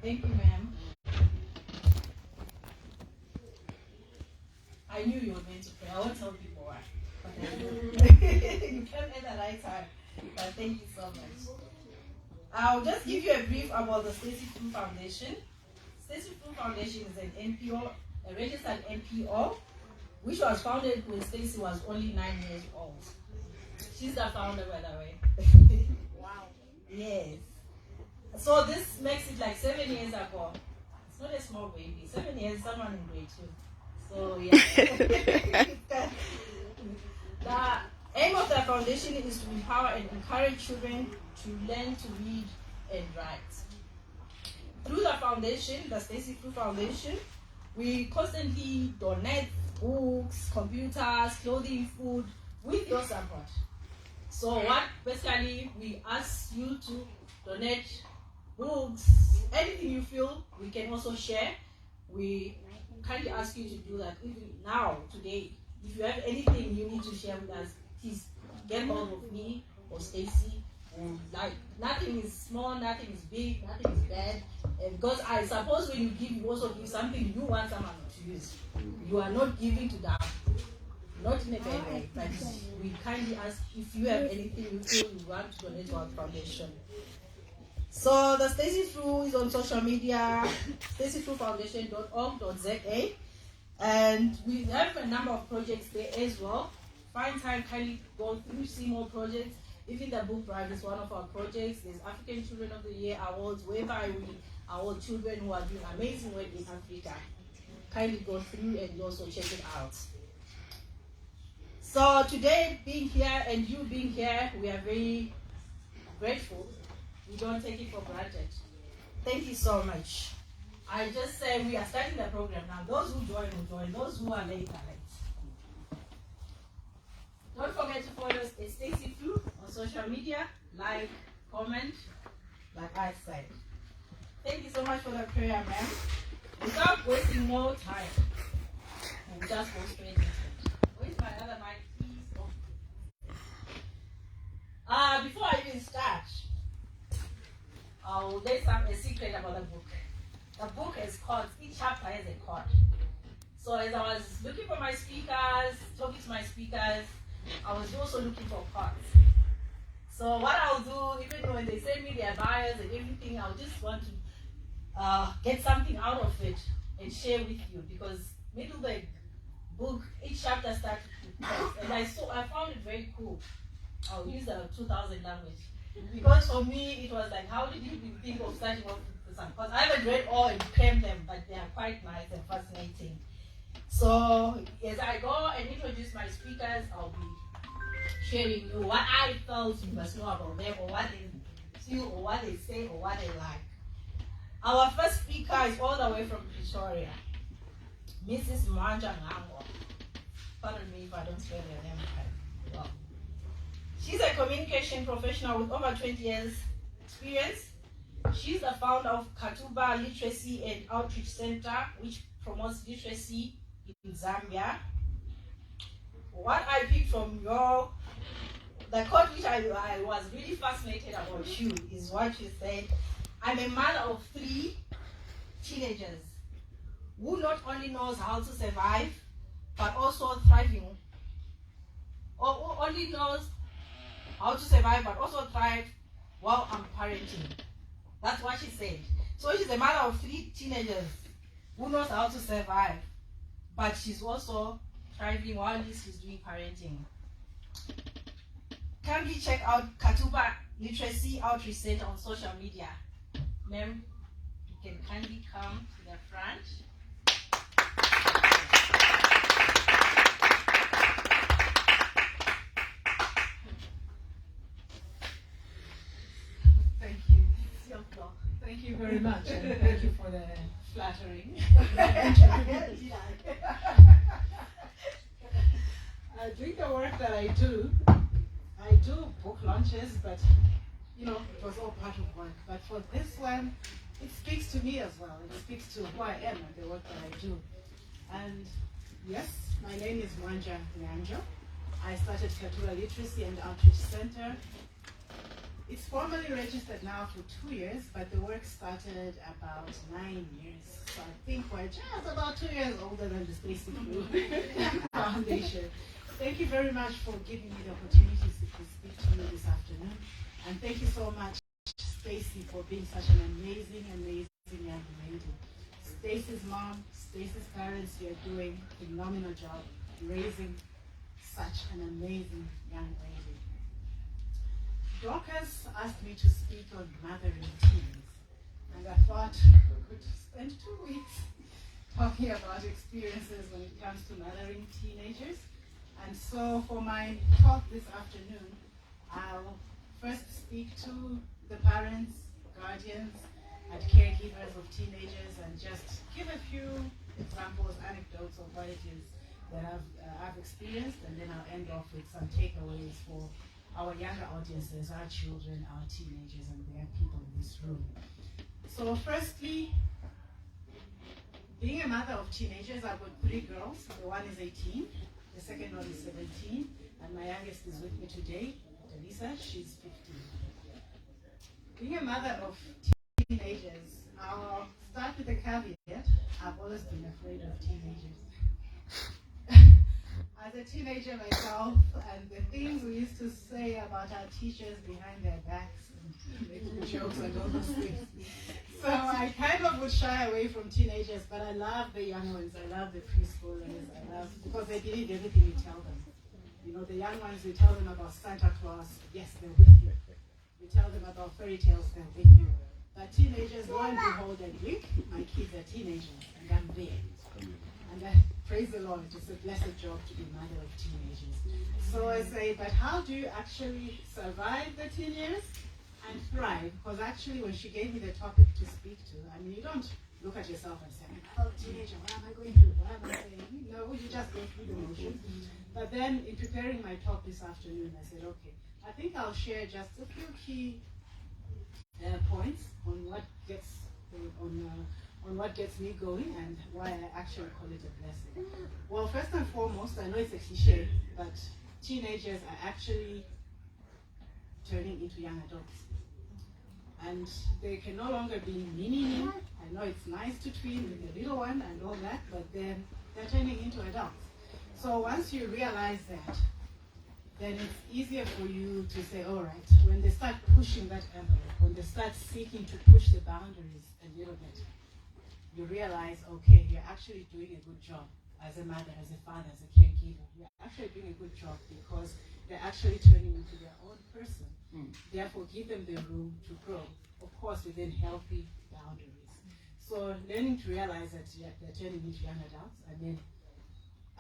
Thank you, ma'am. I knew you were meant to pray. I won't tell people why. You came at the right time. But thank you so much. I'll just give you a brief about the Stacey Fru Foundation. Stacey Fru Foundation is an NPO, a registered NPO, which was founded when Stacey was only 9 years old. She's the founder, by the way. Wow. Yes. So this makes it like 7 years ago. It's not a small baby. 7 years, someone in grade 2. So yeah. The aim of the foundation is to empower and encourage children to learn to read and write. Through the foundation, the Stacey Fru Foundation, we constantly donate books, computers, clothing, food with your support. So what basically we ask you to donate books, anything you feel we can also share. We kindly ask you to do that. Today, if you have anything you need to share with us, please get hold of me or Stacey. Like, nothing is small, nothing is big, nothing is bad. Because I suppose when you give, you also give something you want someone to use. You are not giving to them. Not in a bad way, but we kindly ask if you have anything you feel you want to donate to our foundation. So the Stacey Fru is on social media, staceyfrufoundation.org.za, and we have a number of projects there as well. Find time, kindly go through, see more projects. Even the book drive is one of our projects. There's African Children of the Year awards, whereby we award children who are doing amazing work in Africa. Kindly go through and also check it out. So today, being here and you being here, we are very grateful. We don't take it for granted. Thank you so much. I just say we are starting the program now. Those who join will join. Those who are late are late. Don't forget to follow us at Stacey Fru on social media. Like, comment, like I said. Thank you so much for the prayer, ma'am. Without wasting more time, we'll just go straight into it. Where's my other mic, please? Before I even start, I'll let a secret about the book. The book is called, each chapter has a code. So as I was looking for my speakers, talking to my speakers, I was also looking for codes. So what I'll do, even when they send me their bios and everything, I'll just want to get something out of it and share with you, because Middleburg book, each chapter starts with text, and I found it very cool. I'll use the 2000 language. Because for me, it was like, how did you think of starting off with some? Because I haven't read all and crammed them, but they are quite nice and fascinating. So as I go and introduce my speakers, I'll be sharing you what I felt you must know about them, or what they feel, or what they say, or what they like. Our first speaker is all the way from Pretoria, Mrs. Mwanja Ngango. Pardon me if I don't spell your name right. Well, she's a communication professional with over 20 years experience. She's the founder of Katuba Literacy and Outreach Center, which promotes literacy in Zambia. What I picked from the quote which I was really fascinated about you is what you said. I'm a mother of 3 teenagers who not only knows how to survive, but also thriving. Or who only knows how to survive, but also thrive while I'm parenting. That's what she said. So she's a mother of 3 teenagers who knows how to survive, but she's also thriving while she's doing parenting. Kindly check out Katuba Literacy Outreach Center on social media. Ma'am, you can kindly come to the front. Thank you. It's your floor. Thank you very much, and thank you for the flattering. Doing the work that I do book launches, but it was all part of work. But for this one, it speaks to me as well. It speaks to who I am and the work that I do. And yes, my name is Mwanja Nganjo. I started Katuba Literacy and Outreach Center It's formally registered now for 2 years, but the work started about 9 years. So I think we're just about 2 years older than the Stacey Fru Foundation. Thank you very much for giving me the opportunity to speak to you this afternoon. And thank you so much, Stacey, for being such an amazing young lady. Stacey's mom, Stacey's parents, you're doing a phenomenal job raising such an amazing young lady. Dorcas asked me to speak on mothering teens, and I thought we could spend 2 weeks talking about experiences when it comes to mothering teenagers. And so for my talk this afternoon, I'll first speak to the parents, guardians, and caregivers of teenagers and just give a few examples, anecdotes of what it is that I've experienced, and then I'll end off with some takeaways for our younger audiences, our children, our teenagers, and their people in this room. So firstly, being a mother of teenagers, I've got 3 girls. The one is 18, the second one is 17, and my youngest is with me today, Delisa, she's 15. Being a mother of teenagers, I'll start with a caveat. I've always been afraid of teenagers. As a teenager myself, and the things we used to say about our teachers behind their backs and making jokes and all those things. So I kind of would shy away from teenagers, but I love the young ones. I love the preschoolers. Because they believe everything you tell them. You know, the young ones, we tell them about Santa Claus, yes, they're with you. We tell them about fairy tales, they're with you. But teenagers, lo and behold, and blink, my kids are teenagers, and I'm there. And praise the Lord, it's a blessed job to be mother of teenagers. So I say, but how do you actually survive the teen years and thrive? Because actually, when she gave me the topic to speak to, I mean, you don't look at yourself and say, oh, teenager, what am I going through? What am I saying? No, you just go through the motions. But then, in preparing my talk this afternoon, I said, okay, I think I'll share just a few key points on what gets me going and why I actually call it a blessing. Well, first and foremost, I know it's a cliche, but teenagers are actually turning into young adults. And they can no longer be mini. I know it's nice to tween with the little one and all that, but then they're turning into adults. So once you realize that, then it's easier for you to say, all right, when they start pushing that envelope, when they start seeking to push the boundaries a little bit, you realize, okay, you're actually doing a good job as a mother, as a father, as a caregiver. You're actually doing a good job because they're actually turning into their own person. Therefore, give them the room to grow, of course, within healthy boundaries. So learning to realize that they're turning into young adults. And then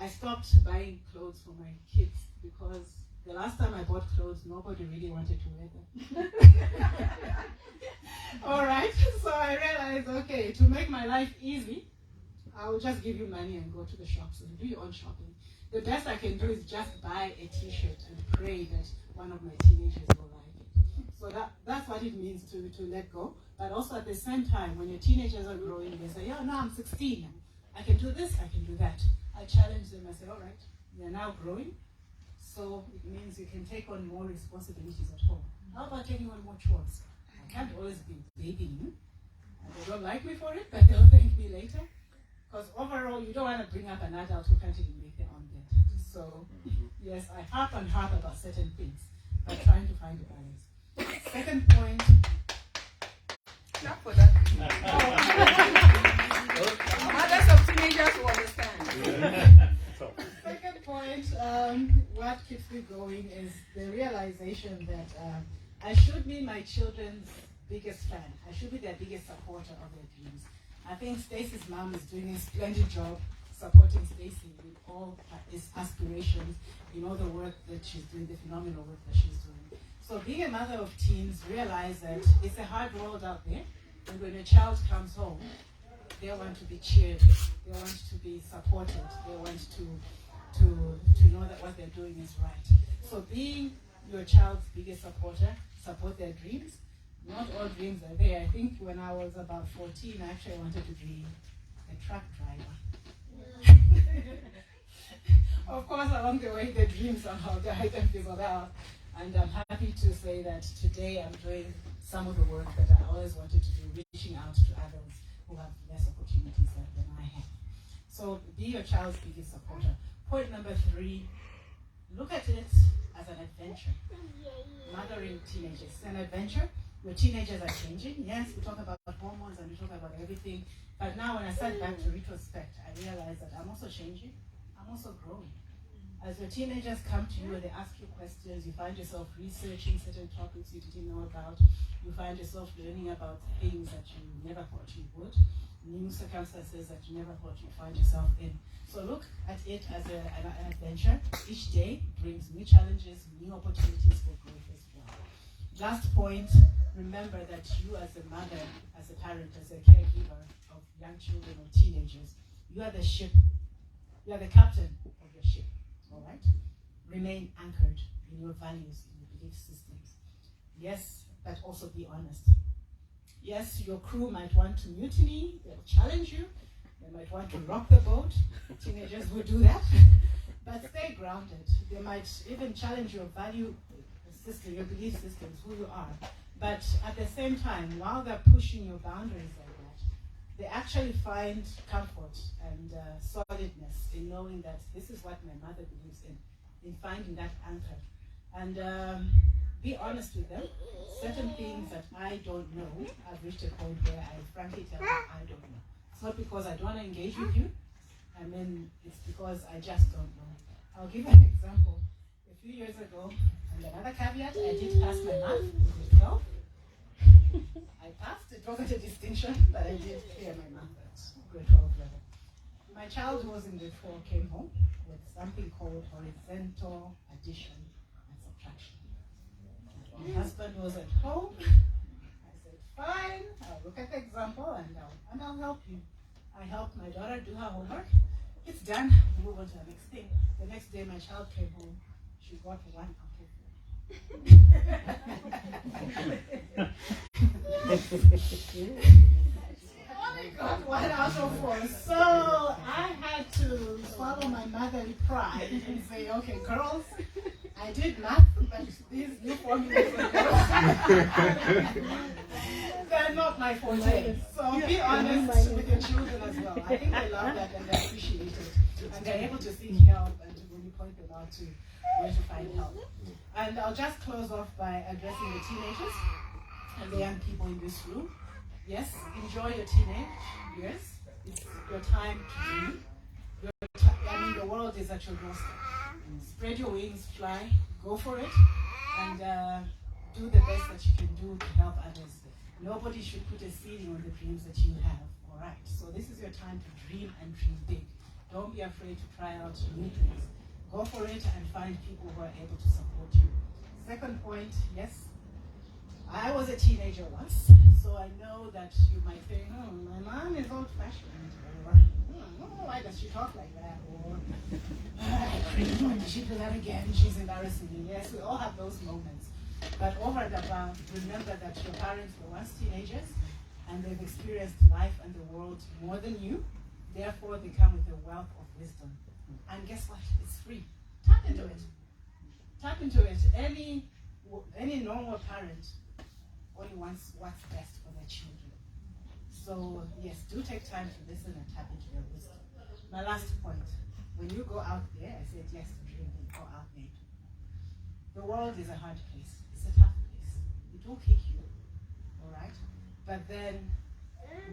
I stopped buying clothes for my kids because the last time I bought clothes, nobody really wanted to wear them. All right, so I realized, okay, to make my life easy, I will just give you money and go to the shops and do your own shopping. The best I can do is just buy a t-shirt and pray that one of my teenagers will like it. So that's what it means to let go. But also at the same time, when your teenagers are growing, they say, oh, no, I'm 16. I can do this, I can do that. I challenge them. I say, all right, you're now growing. So it means you can take on more responsibilities at home. How about taking on more chores? I can't always be babying you. And they don't like me for it, but they'll thank me later. Because overall, you don't want to bring up an adult who can't even make their own bed. So, yes, I harp and harp about certain things, but trying to find a balance. Second point. Clap for that. Mothers of teenagers who understand. Second point, what keeps me going is the realization that I should be my children's biggest fan. I should be their biggest supporter of their dreams. I think Stacey's mom is doing a splendid job supporting Stacey with all his aspirations, in all the work that she's doing, the phenomenal work that she's doing. So being a mother of teens, realize that it's a hard world out there, and when a child comes home, they want to be cheered, they want to be supported, they want to know that what they're doing is right. So being your child's biggest supporter, support their dreams. Not all dreams are there. I think when I was about 14, I actually wanted to be a truck driver. Of course, along the way, the dreams somehow died and fizzled out. And I'm happy to say that today I'm doing some of the work that I always wanted to do, reaching out to others who have less opportunities than I have. So be your child's biggest supporter. Point number 3, look at it as an adventure. Mothering teenagers is an adventure. Your teenagers are changing. Yes, we talk about hormones and we talk about everything. But now when I sat back to retrospect, I realized that I'm also changing. I'm also growing. As your teenagers come to you and they ask you questions, you find yourself researching certain topics you didn't know about. You find yourself learning about things that you never thought you would. New circumstances that you never thought you'd find yourself in. So look at it as an adventure. Each day brings new challenges, new opportunities for growth as well. Last point, remember that you as a mother, as a parent, as a caregiver of young children or teenagers, you are the ship, you are the captain of your ship, all right? Remain anchored in your values, in your belief systems. Yes, but also be honest. Yes, your crew might want to mutiny, they'll challenge you, they might want to rock the boat, teenagers will do that, but stay grounded. They might even challenge your value system, your belief systems, who you are. But at the same time, while they're pushing your boundaries like that, they actually find comfort and solidness in knowing that this is what my mother believes in finding that anchor. And be honest with them. Certain things that I don't know, I've reached a point where I frankly tell them I don't know. It's not because I don't want to engage with you. I mean, it's because I just don't know. I'll give you an example. A few years ago, and another caveat, I did pass my math in grade 12. I passed. It wasn't a distinction, but I did clear my math at grade 12 level. My child who was in grade 4 came home with something called horizontal addition and subtraction. My husband was at home. I said, fine, I'll look at the example and I'll help you. I helped my daughter do her homework. It's done. We move on to the next thing. The next day, my child came home. She got 1 out only got 1 out of 4. So I had to swallow my motherly pride and say, okay, girls, I did math, but these new formulas they're not my forte. So be honest with your children as well. I think they love that and they appreciate it. And they're able to seek help and when you point them out to where to find help. And I'll just close off by addressing the teenagers and the young people in this room. Yes, enjoy your teenage years. It's your time to dream. The world is at your doorstep. Spread your wings, fly, go for it, and do the best that you can do to help others. Nobody should put a ceiling on the dreams that you have, all right? So this is your time to dream and dream big. Don't be afraid to try out new things. Go for it and find people who are able to support you. Second point, yes, I was a teenager once, so I know that you might think, oh, my mom is old-fashioned, or why does she talk like that, or why did she do that again, she's embarrassing me. Yes, we all have those moments. But over and above, remember that your parents were once teenagers, and they've experienced life and the world more than you. Therefore, they come with a wealth of wisdom. And guess what? It's free. Tap into it. Tap into it. Any normal parent only wants what's best for their children. So yes, do take time to listen and tap into their wisdom. My last point, when you go out there, I said yes to dream, go out there. The world is a hard place. It's a tough place. It will kick you, all right? But then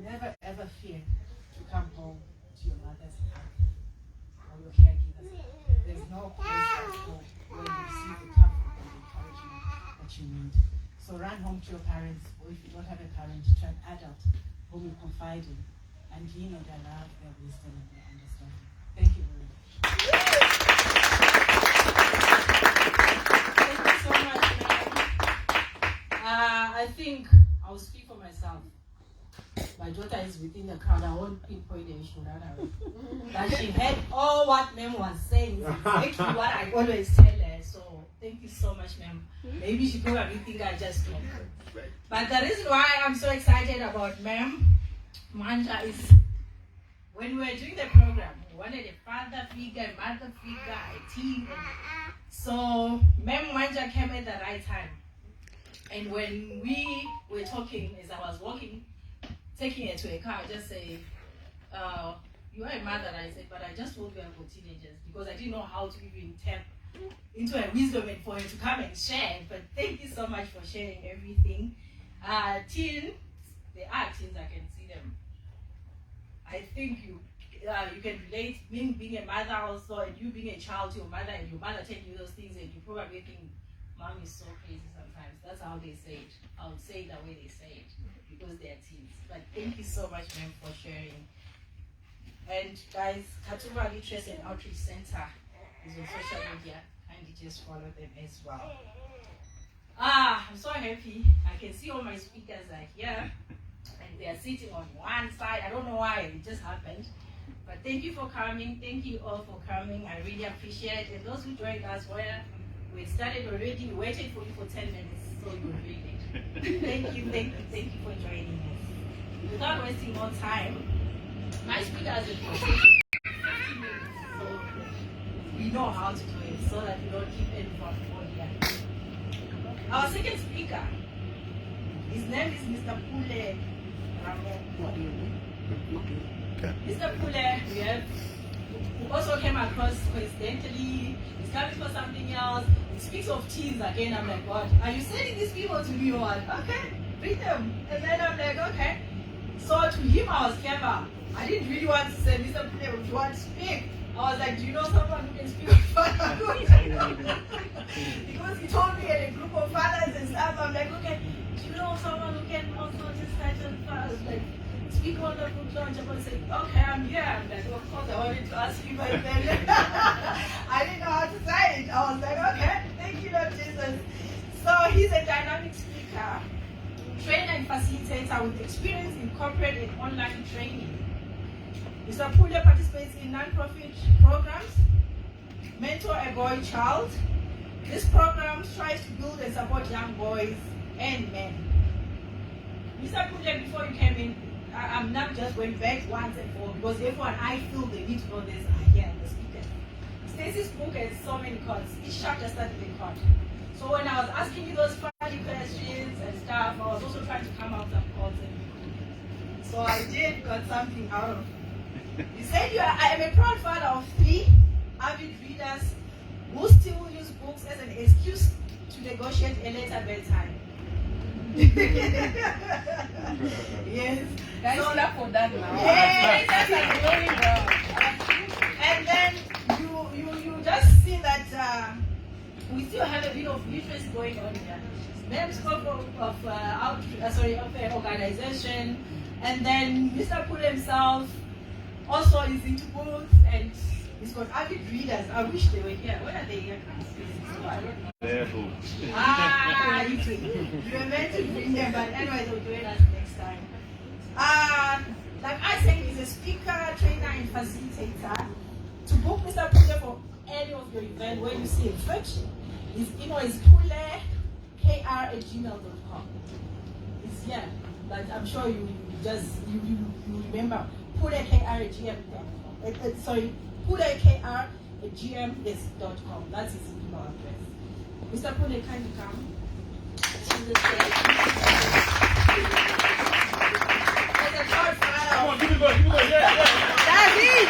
never ever fear to come home to your mother's hug or your caregivers. There's no place at home where you receive the comfort and the encouragement that you need. So run home to your parents, or if you don't have a parent, to an adult whom you confide in and lean on their love, their wisdom, and their understanding. Thank you very much. Thank you so much, ma'am. I think I'll speak for myself. My daughter is within the crowd. I won't pinpoint the issue that she heard all what ma'am was saying. Is exactly what I always tell her. So thank you so much, ma'am. Maybe she probably think I just talk. But the reason why I'm so excited about ma'am Manja is when we were doing the program, we wanted a father figure, a mother figure, a team. So Mem Wanja came at the right time. And when we were talking, as I was walking, taking her to a car, I just say, you are a mother, I said, but I just hope you are for teenagers, because I didn't know how to even tap into her wisdom and for her to come and share. But thank you so much for sharing everything. Teens, they are teens, I can see them. I think you can relate, me being a mother also, and you being a child to your mother, and your mother telling you those things, and you probably think, Mom is so crazy sometimes. That's how they say it. I would say it the way they say it, because they're teens. But thank you so much, ma'am, for sharing. And guys, Katuba Literacy and Outreach Center is on social media. Kindly just follow them as well. I'm so happy. I can see all my speakers are here, and they are sitting on one side. I don't know why, it just happened. But thank you for coming. Thank you all for coming. I really appreciate it. And those who joined us, we started already. We waited for you for 10 minutes, so you read it. Thank you for joining us. Without wasting more time, my speakers are 15 minutes, so we know how to do it, so that we don't keep anyone for here. Our second speaker, his name is Mr. Pule Ramon. Mr. Pule, we also came across coincidentally. He's coming for something else. He speaks of teens again. I'm like, what? Are you sending these people to me or what? Okay, read them. And then I'm like, okay. So to him, I was clever. I didn't really want to say, Mr. Pule, would you want to speak? I was like, do you know someone who can speak of fatherhood? Because he told me at a group of fathers and stuff. I'm like, okay, do you know someone who can also just touch on fathers? Like, speak on the book launch. I'm going to say, okay, I'm here. I'm like, of course, I wanted to ask you, but then I didn't know how to say it. I was like, okay, thank you, Lord Jesus. So he's a dynamic speaker, trainer and facilitator with experience in corporate and online training. Mr. Pule participates in non-profit programs, Mentor a Boy Child. This program tries to build and support young boys and men. Mr. Pule, before you came in, I'm not just going back once and for, because everyone I feel they need to know this here in the speaker. Stacey's book has so many cards. Each chapter started with a card. So when I was asking you those funny questions and stuff, I was also trying to come out some cards. So I did got something out of it. You said I am a proud father of 3 avid readers who still use books as an excuse to negotiate a later bedtime. Yes. Guys, clap for that now. Yes. That's going well. And then you just see that we still have a bit of interest going on here. Ma'am spoke of an organization, and then Mr. Pule himself also is into books, and he's got avid readers. I wish they were here. When are they here? You were meant to bring them, but anyway, they'll join us next time. Like I said, he's a speaker, trainer, and facilitator. To book Mr. Pule for any of your events where you see a church, his email is pulekr@gmail.com. It's here, but I'm sure you remember. pulekr@gm.com. Sorry, pulekr@gm.com. That's his email address. Mr. Pule, can you come to the stage? There's a short file. Come on, give me one, yeah. That's it.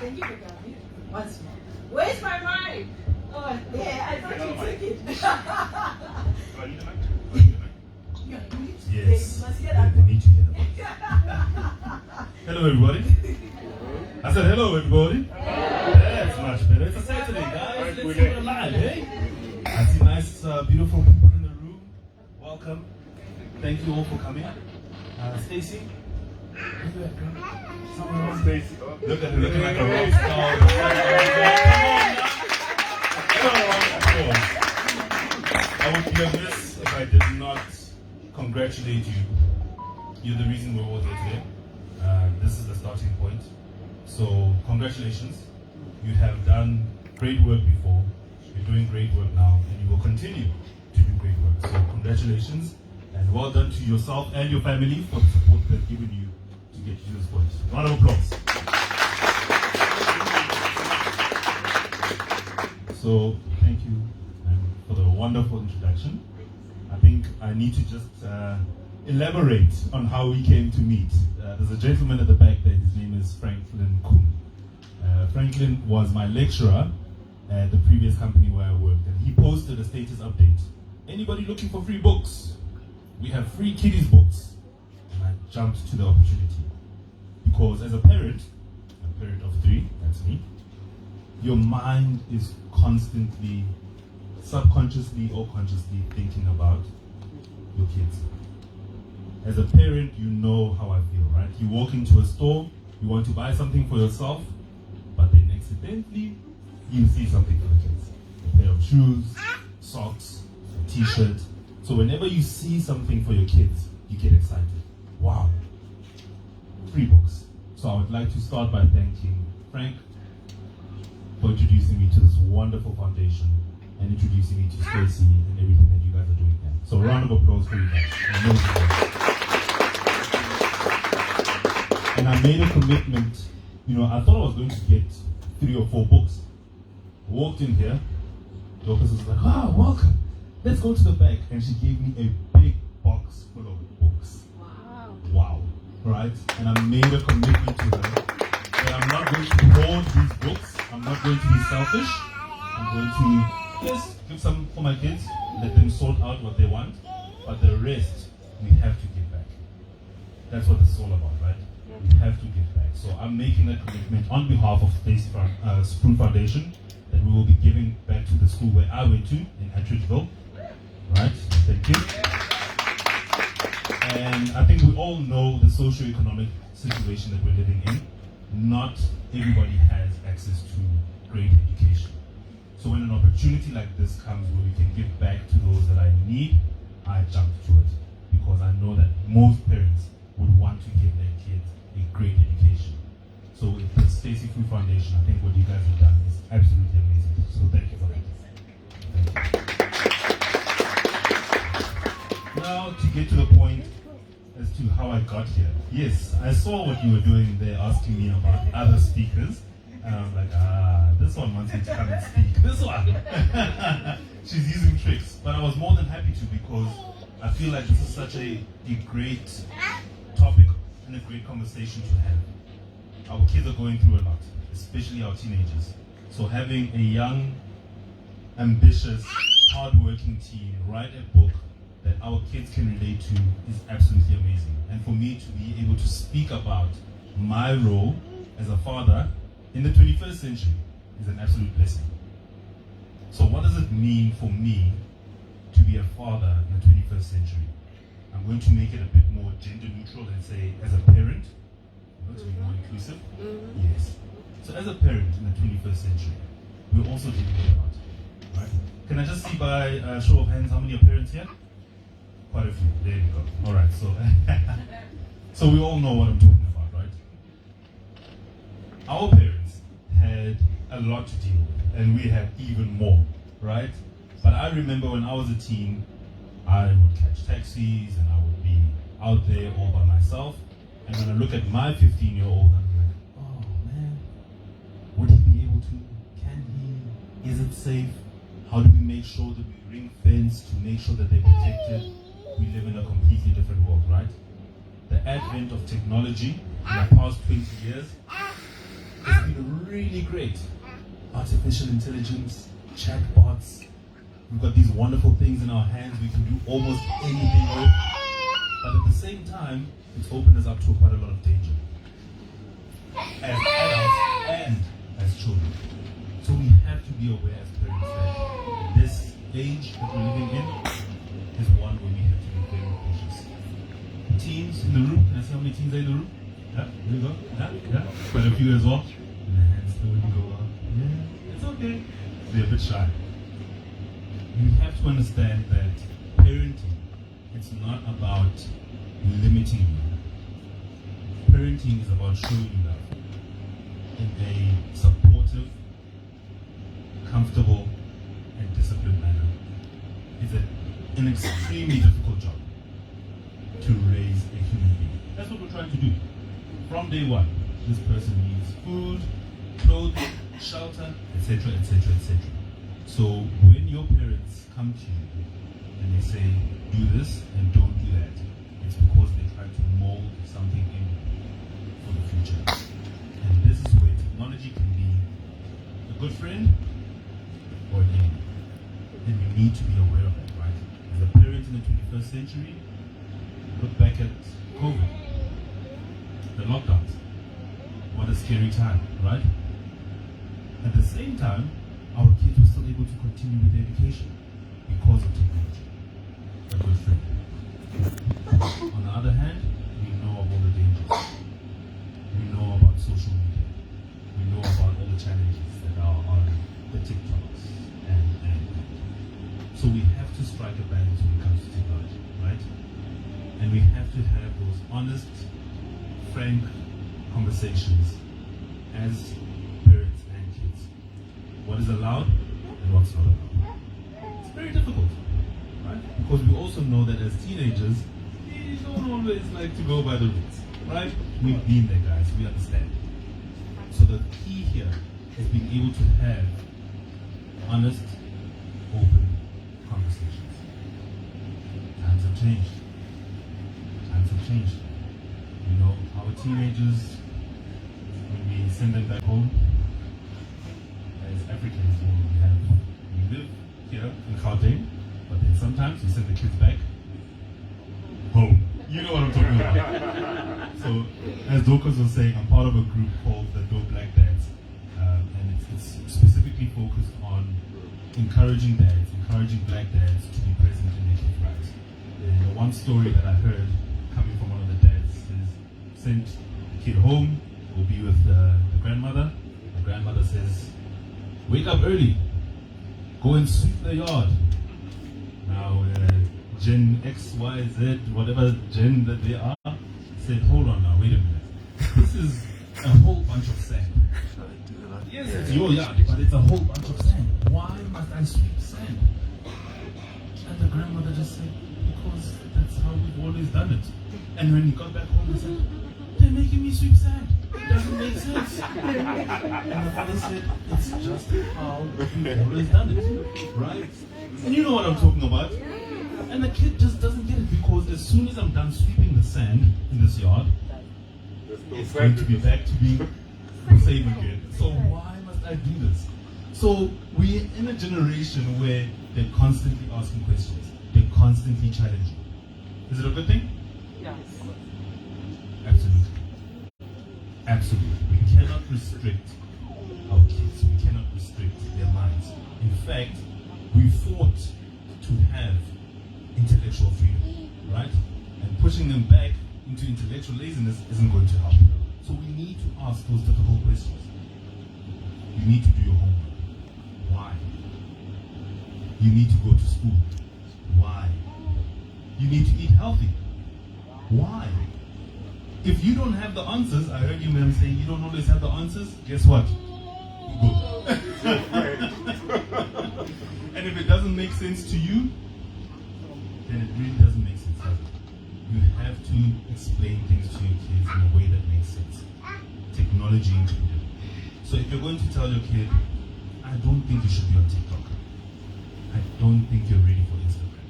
Thank you for coming. Once more. Where's my mic? Oh, yeah, I thought you took it. Yes. They need to hear the voice. Hello, everybody. I said hello, everybody. That's much better. It's a Saturday, guys. Let's do it live, eh? I see nice, beautiful people in the room. Welcome. Thank you all for coming. Stacey. Look at that girl. Somewhere else. Stacey. Look at her looking like a rock star. I would be remiss if I did not congratulate you. You're the reason we're all here today. This is the starting point. So congratulations. You have done great work before. You're doing great work now, and you will continue to do great work. So congratulations, and And well done to yourself and your family for the support they've given you to get you to this point. Round of applause. So, thank you for the wonderful introduction. I think I need to just elaborate on how we came to meet. There's a gentleman at the back there, his name is Franklin Kuhn. Franklin was my lecturer at the previous company where I worked, and he posted a status update. Anybody looking for free books? We have free kiddies books. And I jumped to the opportunity. Because as a parent of 3, that's me, your mind is constantly, subconsciously or consciously thinking about your kids. As a parent, you know how I feel, right? You walk into a store, you want to buy something for yourself, but then accidentally, you see something for the kids. A pair of shoes, socks, a t-shirt. So whenever you see something for your kids, you get excited. Wow, free books. So I would like to start by thanking Frank for introducing me to this wonderful foundation and introducing me to Stacey and everything that you guys are doing here. So a round of applause for you guys. And I made a commitment. I thought I was going to get 3 or 4 books. I walked in here, the officer was like, welcome. Let's go to the back. And she gave me a big box full of books. Wow. Right? And I made a commitment to her that I'm not going to hoard these books. I'm not going to be selfish. I'm going to just give some for my kids, let them sort out what they want, but the rest we have to give back. That's what this is all about, right? We have to give back. So I'm making that commitment on behalf of Stacey Fru Foundation that we will be giving back to the school where I went to in Attridgeville. Right? Thank you. And I think we all know the socio-economic situation that we're living in. Not everybody has access to great education. So when an opportunity like this comes where we can give back to those that are in need, I jump to it. Because I know that most parents would want to give their kids a great education. So with the Stacey Fru Foundation, I think what you guys have done is absolutely amazing. So thank you for that. Thank you. Now to get to the point as to how I got here. Yes, I saw what you were doing there, asking me about other speakers. And I was like, this one wants me to come and speak. This one. She's using tricks. But I was more than happy to, because I feel like this is such a great topic and a great conversation to have. Our kids are going through a lot, especially our teenagers. So having a young, ambitious, hardworking team write a book that our kids can relate to is absolutely amazing. And for me to be able to speak about my role as a father in the 21st century is an absolute blessing. So what does it mean for me to be a father in the 21st century? I'm going to make it a bit more gender neutral and say as a parent, to be more inclusive. Yes. So as a parent in the 21st century, we're also dealing with a lot. Right? Can I just see by a show of hands how many are parents here? Quite a few. There you go. Alright, so we all know what I'm talking about, right? Our parents had a lot to deal with, and we have even more, right? But I remember when I was a teen, I would catch taxis and I would be out there all by myself. And when I look at my 15-year-old, I'm like, oh man, would he be able to? Can he? Is it safe? How do we make sure that we ring fence to make sure that they're protected? We live in a completely different world, right? The advent of technology in the past 20 years has been really great. Artificial intelligence, chatbots, we've got these wonderful things in our hands we can do almost anything with. But at the same time, it's opened us up to quite a lot of danger. As adults and as children. So we have to be aware as parents that this age that we're living in is one where we have to be very cautious. Teens in the room, can I see how many teens are in the room? Yeah, there you go. Yeah. Quite a few as well. And the hands slowly go up. Yeah, it's okay. They're a bit shy. You have to understand that parenting, it's not about limiting you. Parenting is about showing you love in a supportive, comfortable, and disciplined manner. It's an extremely difficult job. from day one, this person needs food, clothing, shelter, etc., etc., etc. So when your parents come to you and they say, do this and don't do that, it's because they're trying to mold something in you for the future. And this is where technology can be a good friend or an enemy. And we need to be aware of that, right? As a parent in the 21st century, look back at COVID, the lockdowns. What a scary time, right? At the same time, our kids were still able to continue with their education because of technology. A good friend. On the other hand, we know of all the dangers. We know about social media. We know about all the challenges that are on the TikToks and. So we have to strike a balance when it comes to technology, right? And we have to have those honest, frank conversations as parents and kids. What is allowed and what's not allowed. It's very difficult, right? Because we also know that as teenagers, we don't always like to go by the rules, right? We've been there, guys. We understand. So the key here is being able to have honest, open conversations. Times have changed. Times have changed. You know, our teenagers, when we send them back home, as Africans, we live here in Gauteng, but then sometimes we send the kids back home. You know what I'm talking about. So, as Dorcas was saying, I'm part of a group called the Dope Black Dads, and it's specifically focused on encouraging dads, encouraging black dads to be present in their kids' lives. And the one story that I heard coming from one of the dads is sent the kid home, will be with the grandmother. The grandmother says, wake up early, go and sweep the yard. Now, Gen X, Y, Z, whatever gen that they are, said, hold on now, wait a minute. This is a whole bunch of sand. Yes, it's your yard, but it's a whole bunch of sand. Why must I sweep sand? And the grandmother just said, because that's how we've always done it. And when he got back home, he said, they're making me sweep sand. It doesn't make sense. And the father said, it's just how we've always done it, right? And you know what I'm talking about. And the kid just doesn't get it because as soon as I'm done sweeping the sand in this yard, it's going to be back to being the same again. So why must I do this? So we're in a generation where they're constantly asking questions. They're constantly challenging. Is it a good thing? Yes. Absolutely. Absolutely. We cannot restrict our kids. We cannot restrict their minds. In fact, we fought to have intellectual freedom, right? And pushing them back into intellectual laziness isn't going to help. So we need to ask those difficult questions. You need to do your homework. Why? You need to go to school. Why? You need to eat healthy. Why? If you don't have the answers, I heard you ma'am saying you don't always have the answers, guess what? You go. And if it doesn't make sense to you, then it really doesn't make sense, does it? You have to explain things to your kids in a way that makes sense. Technology included. So if you're going to tell your kid, I don't think you should be on TikTok. I don't think you're ready for Instagram.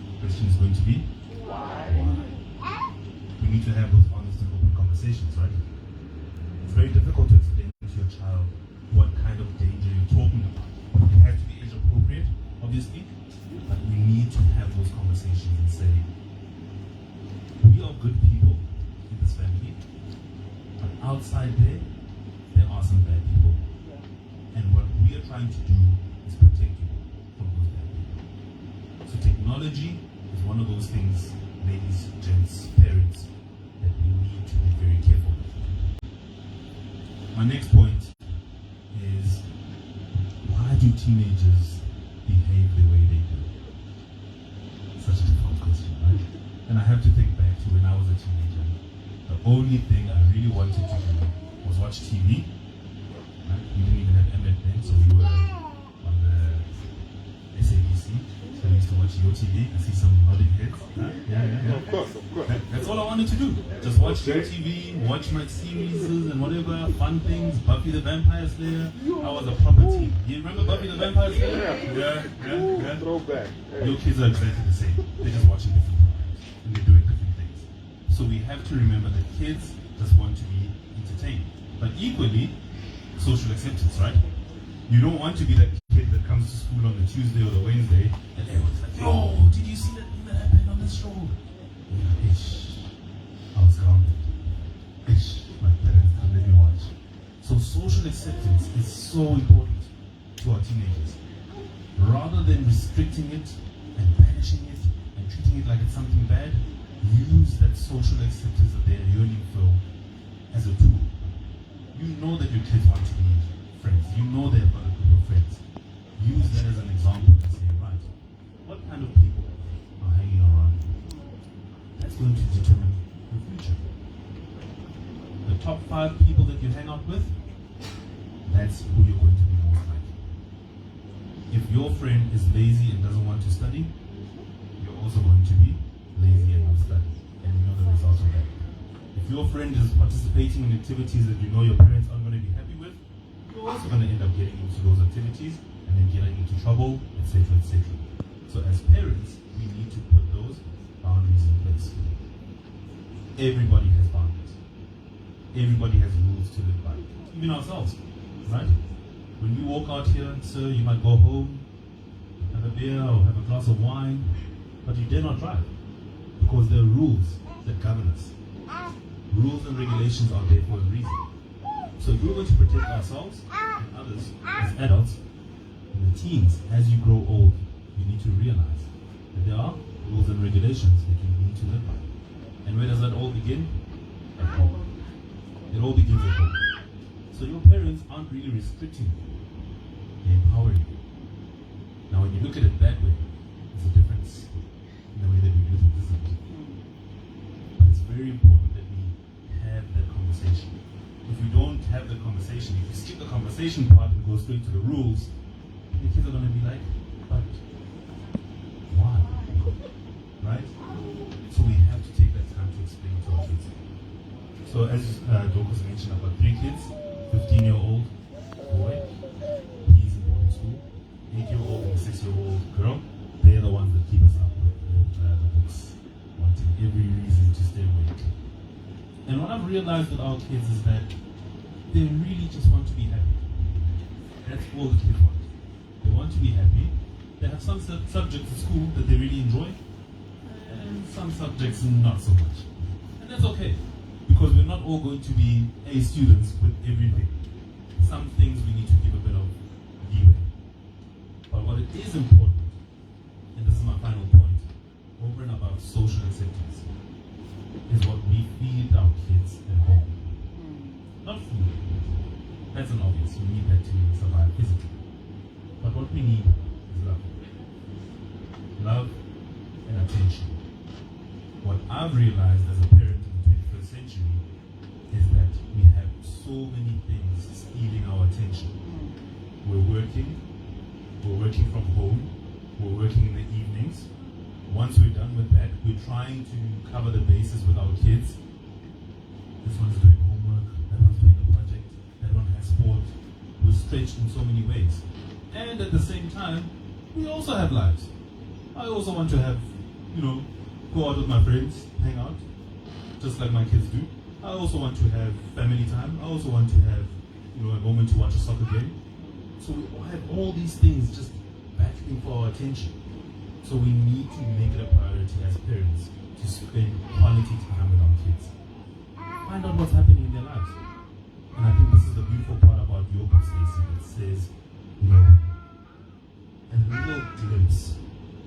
The question is going to be, why? We need to have those honest and open conversations, right? It's very difficult to explain to your child what kind of danger you're talking about. It has to be age appropriate, obviously, but we need to have those conversations and say, we are good people in this family, but outside there are some bad people. And what we are trying to do is protect you from those bad people. So technology is one of those things, ladies, gents, parents, that we need to be very careful with. My next point is, why do teenagers behave the way they do? Such a difficult question, right? And I have to think back to when I was a teenager. The only thing I really wanted to do was watch TV. Right? We didn't even have MF then, so we were on the SABC. So we used to watch YoTV and see some nodding heads. Huh? Yeah. Of course. That's all I wanted. wanted to do. Just watch TV, watch my series and whatever, fun things, Buffy the Vampire Slayer. I was a proper teen. You remember Buffy the Vampire Slayer? Yeah. Throwback. Your kids are exactly the same. They're just watching different programs and they're doing different things. So we have to remember that kids just want to be entertained. But equally, social acceptance, right? You don't want to be that kid that comes to school on the Tuesday or the Wednesday and everyone's like, yo, did you see that thing that happened on this road? Yeah, ish. I was grounded. Ish. My parents didn't let me watch. So social acceptance is so important to our teenagers. Rather than restricting it and banishing it and treating it like it's something bad, use that social acceptance that they're yearning for as a tool. You know that your kids want to be friends. You know they've got a group of friends. Use that as an example and say, right, what kind of people are hanging around you? That's going to determine your future. The top 5 people that you hang out with, that's who you're going to be most like. If your friend is lazy and doesn't want to study, you're also going to be lazy and not study. And you know the results of that. If your friend is participating in activities that you know your parents aren't going to be happy with, you're also going to end up getting into those activities and then getting into trouble, etc., etc. So as parents, we need to put those boundaries in place. Everybody has boundaries. Everybody has rules to live by. Even ourselves, right? When you walk out here, sir, you might go home, have a beer or have a glass of wine, but you dare not drive because there are rules that govern us. Rules and regulations are there for a reason. So if we're going to protect ourselves and others as adults, and the teens, as you grow old, you need to realize that there are rules and regulations that you need to live by. And where does that all begin? At home. It all begins at home. So your parents aren't really restricting you. They're empowering you. Now when you look at it that way, there's a difference in the way that we do things, isn't it? But it's very important that we have that conversation. If you don't have the conversation, if you skip the conversation part and go straight to the rules, the kids are going to be like, but why? Right? So we have to take that time to explain to our kids. So as Dokus mentioned, I've got 3 kids, 15-year-old boy, he's in boarding school, 8-year-old and a 6-year-old girl. They're the ones that keep us up with the books, wanting every reason to stay awake. And what I've realized with our kids is that they really just want to be happy. That's all the kids want. They want to be happy. They have some subjects at school that they really enjoy, and some subjects not so much. And that's okay, because we're not all going to be A students with everything. Some things we need to give a bit of leeway. But what it is important, and this is my final point, over and above social acceptance, is what we feed our kids at home. Not food. That's an obvious. We need that to survive physically. But what we need is love. Love and attention. What I've realized as a parent in the 21st century is that we have so many things stealing our attention. We're working from home, we're working in the evenings. Once we're done with that, we're trying to cover the bases with our kids. This one's doing homework, that one's doing a project, that one has sport. We're stretched in so many ways. And at the same time, we also have lives. I also want to have, go out with my friends, hang out, just like my kids do. I also want to have family time. I also want to have, a moment to watch a soccer game. So we all have all these things just battling for our attention. So we need to make it a priority as parents to spend quality time with our kids. Find out what's happening in their lives. And I think this is the beautiful part about your book, Stacey, that says, a little glimpse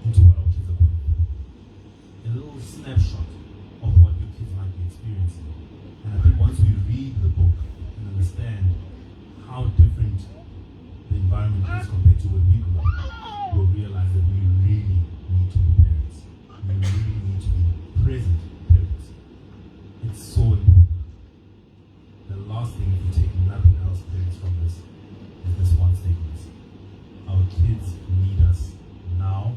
into what our kids are going through. A little snapshot of what your kids might be experiencing. And I think once we read the book and understand how different the environment is compared to when we grew up, we'll realize that we really need to be parents. We really need to be present parents. It's so important. The last thing, if you take nothing else, parents, from this, is this one statement. Our kids need us now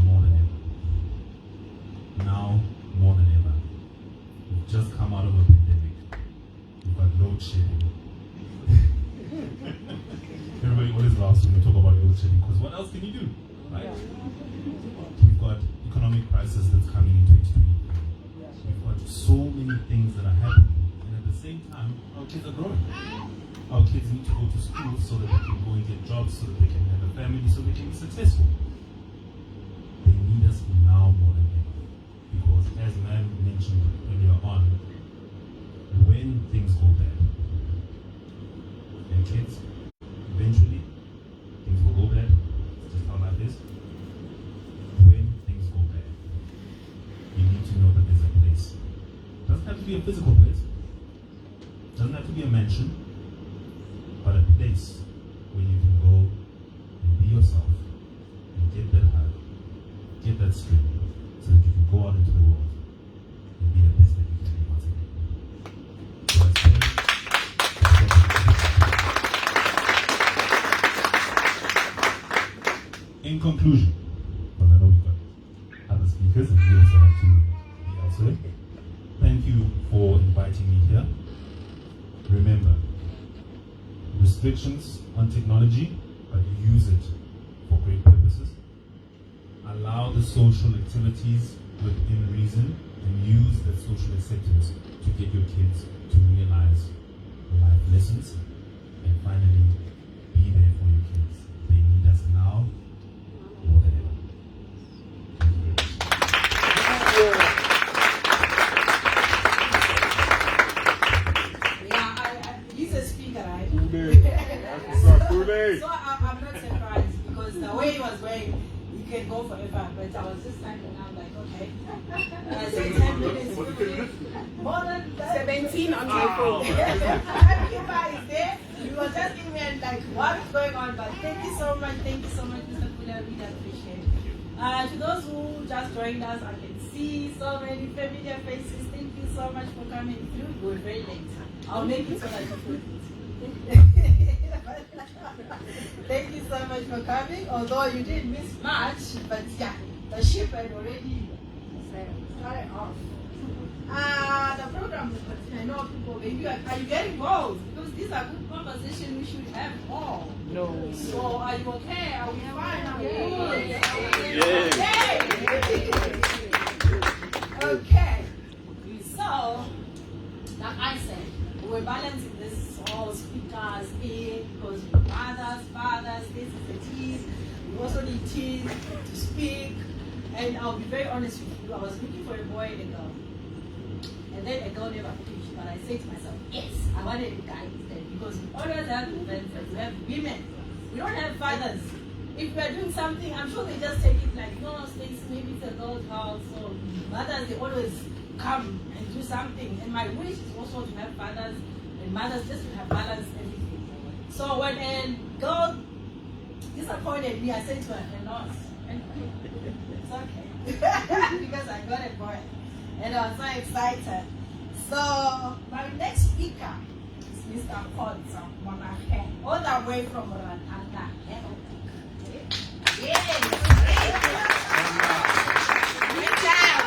more than ever. Now more than ever. just come out of a pandemic. We've got load shedding. Everybody always laughs when we talk about load shedding because what else can you do, right? We've got economic crisis that's coming in 2020. We've got so many things that are happening, and at the same time, our kids are growing. Our kids need to go to school so that they can go and get jobs, so that they can have a family, so they can be successful. They need us now more than ever. Because as Ma'am mentioned earlier on, when things go bad, and kids, eventually, things will go bad. It's just how life is. When things go bad, you need to know that there's a place. It doesn't have to be a physical place. It doesn't have to be a mansion. But a place where you can go and be yourself and get that hug, get that strength, so that you can go out into the world and be the best that you can be once again. So I say, in conclusion, because I know we've got other speakers and we also have to be elsewhere, thank you for inviting me here. Remember, restrictions on technology, but use it for great purposes. Allow the social activities within reason and use that social acceptance to get your kids to realize life lessons. And finally, be there for your kids. They need us now more than ever. He's a speaker, right? So I'm not surprised because the way he was going, you can go forever. But I was just typing out like, okay. I said 10 minutes, 15, more than 17 on my phone. Everybody is there. We were just giving like what is going on. But thank you so much, Mr. Fru. I really appreciate it. To those who just joined us, I can see so many familiar faces. Thank you so much for coming through. We were very late. I'll make it so that you feel Thank you so much for coming, although you didn't miss much, but yeah, the ship had already started off. The program will continue. I know people, maybe are you getting involved? Because these are good conversations, we should have more. No. So are you okay? Are we fine? Are we good? Okay. So, like I said, we're balancing this all speakers in because mothers, fathers, this is the team. We also need teams to speak. And I'll be very honest with you, I was looking for a boy and a girl. And then a girl never pitched, but I said to myself, yes, I wanted a guy instead because we always have women, we have women. We don't have fathers. If we're doing something, I'm sure they just take it like, no, Stacey, maybe it's a girl's house. So mothers, they always come and do something. And my wish is also to have fathers and mothers just to have balance everything. So when a girl disappointed me, I said to her, no, it's okay. Because I got a boy. And I was so excited. So my next speaker is Mr. Kotsa Monahe, all the way from Rwanda. Yes. Good job.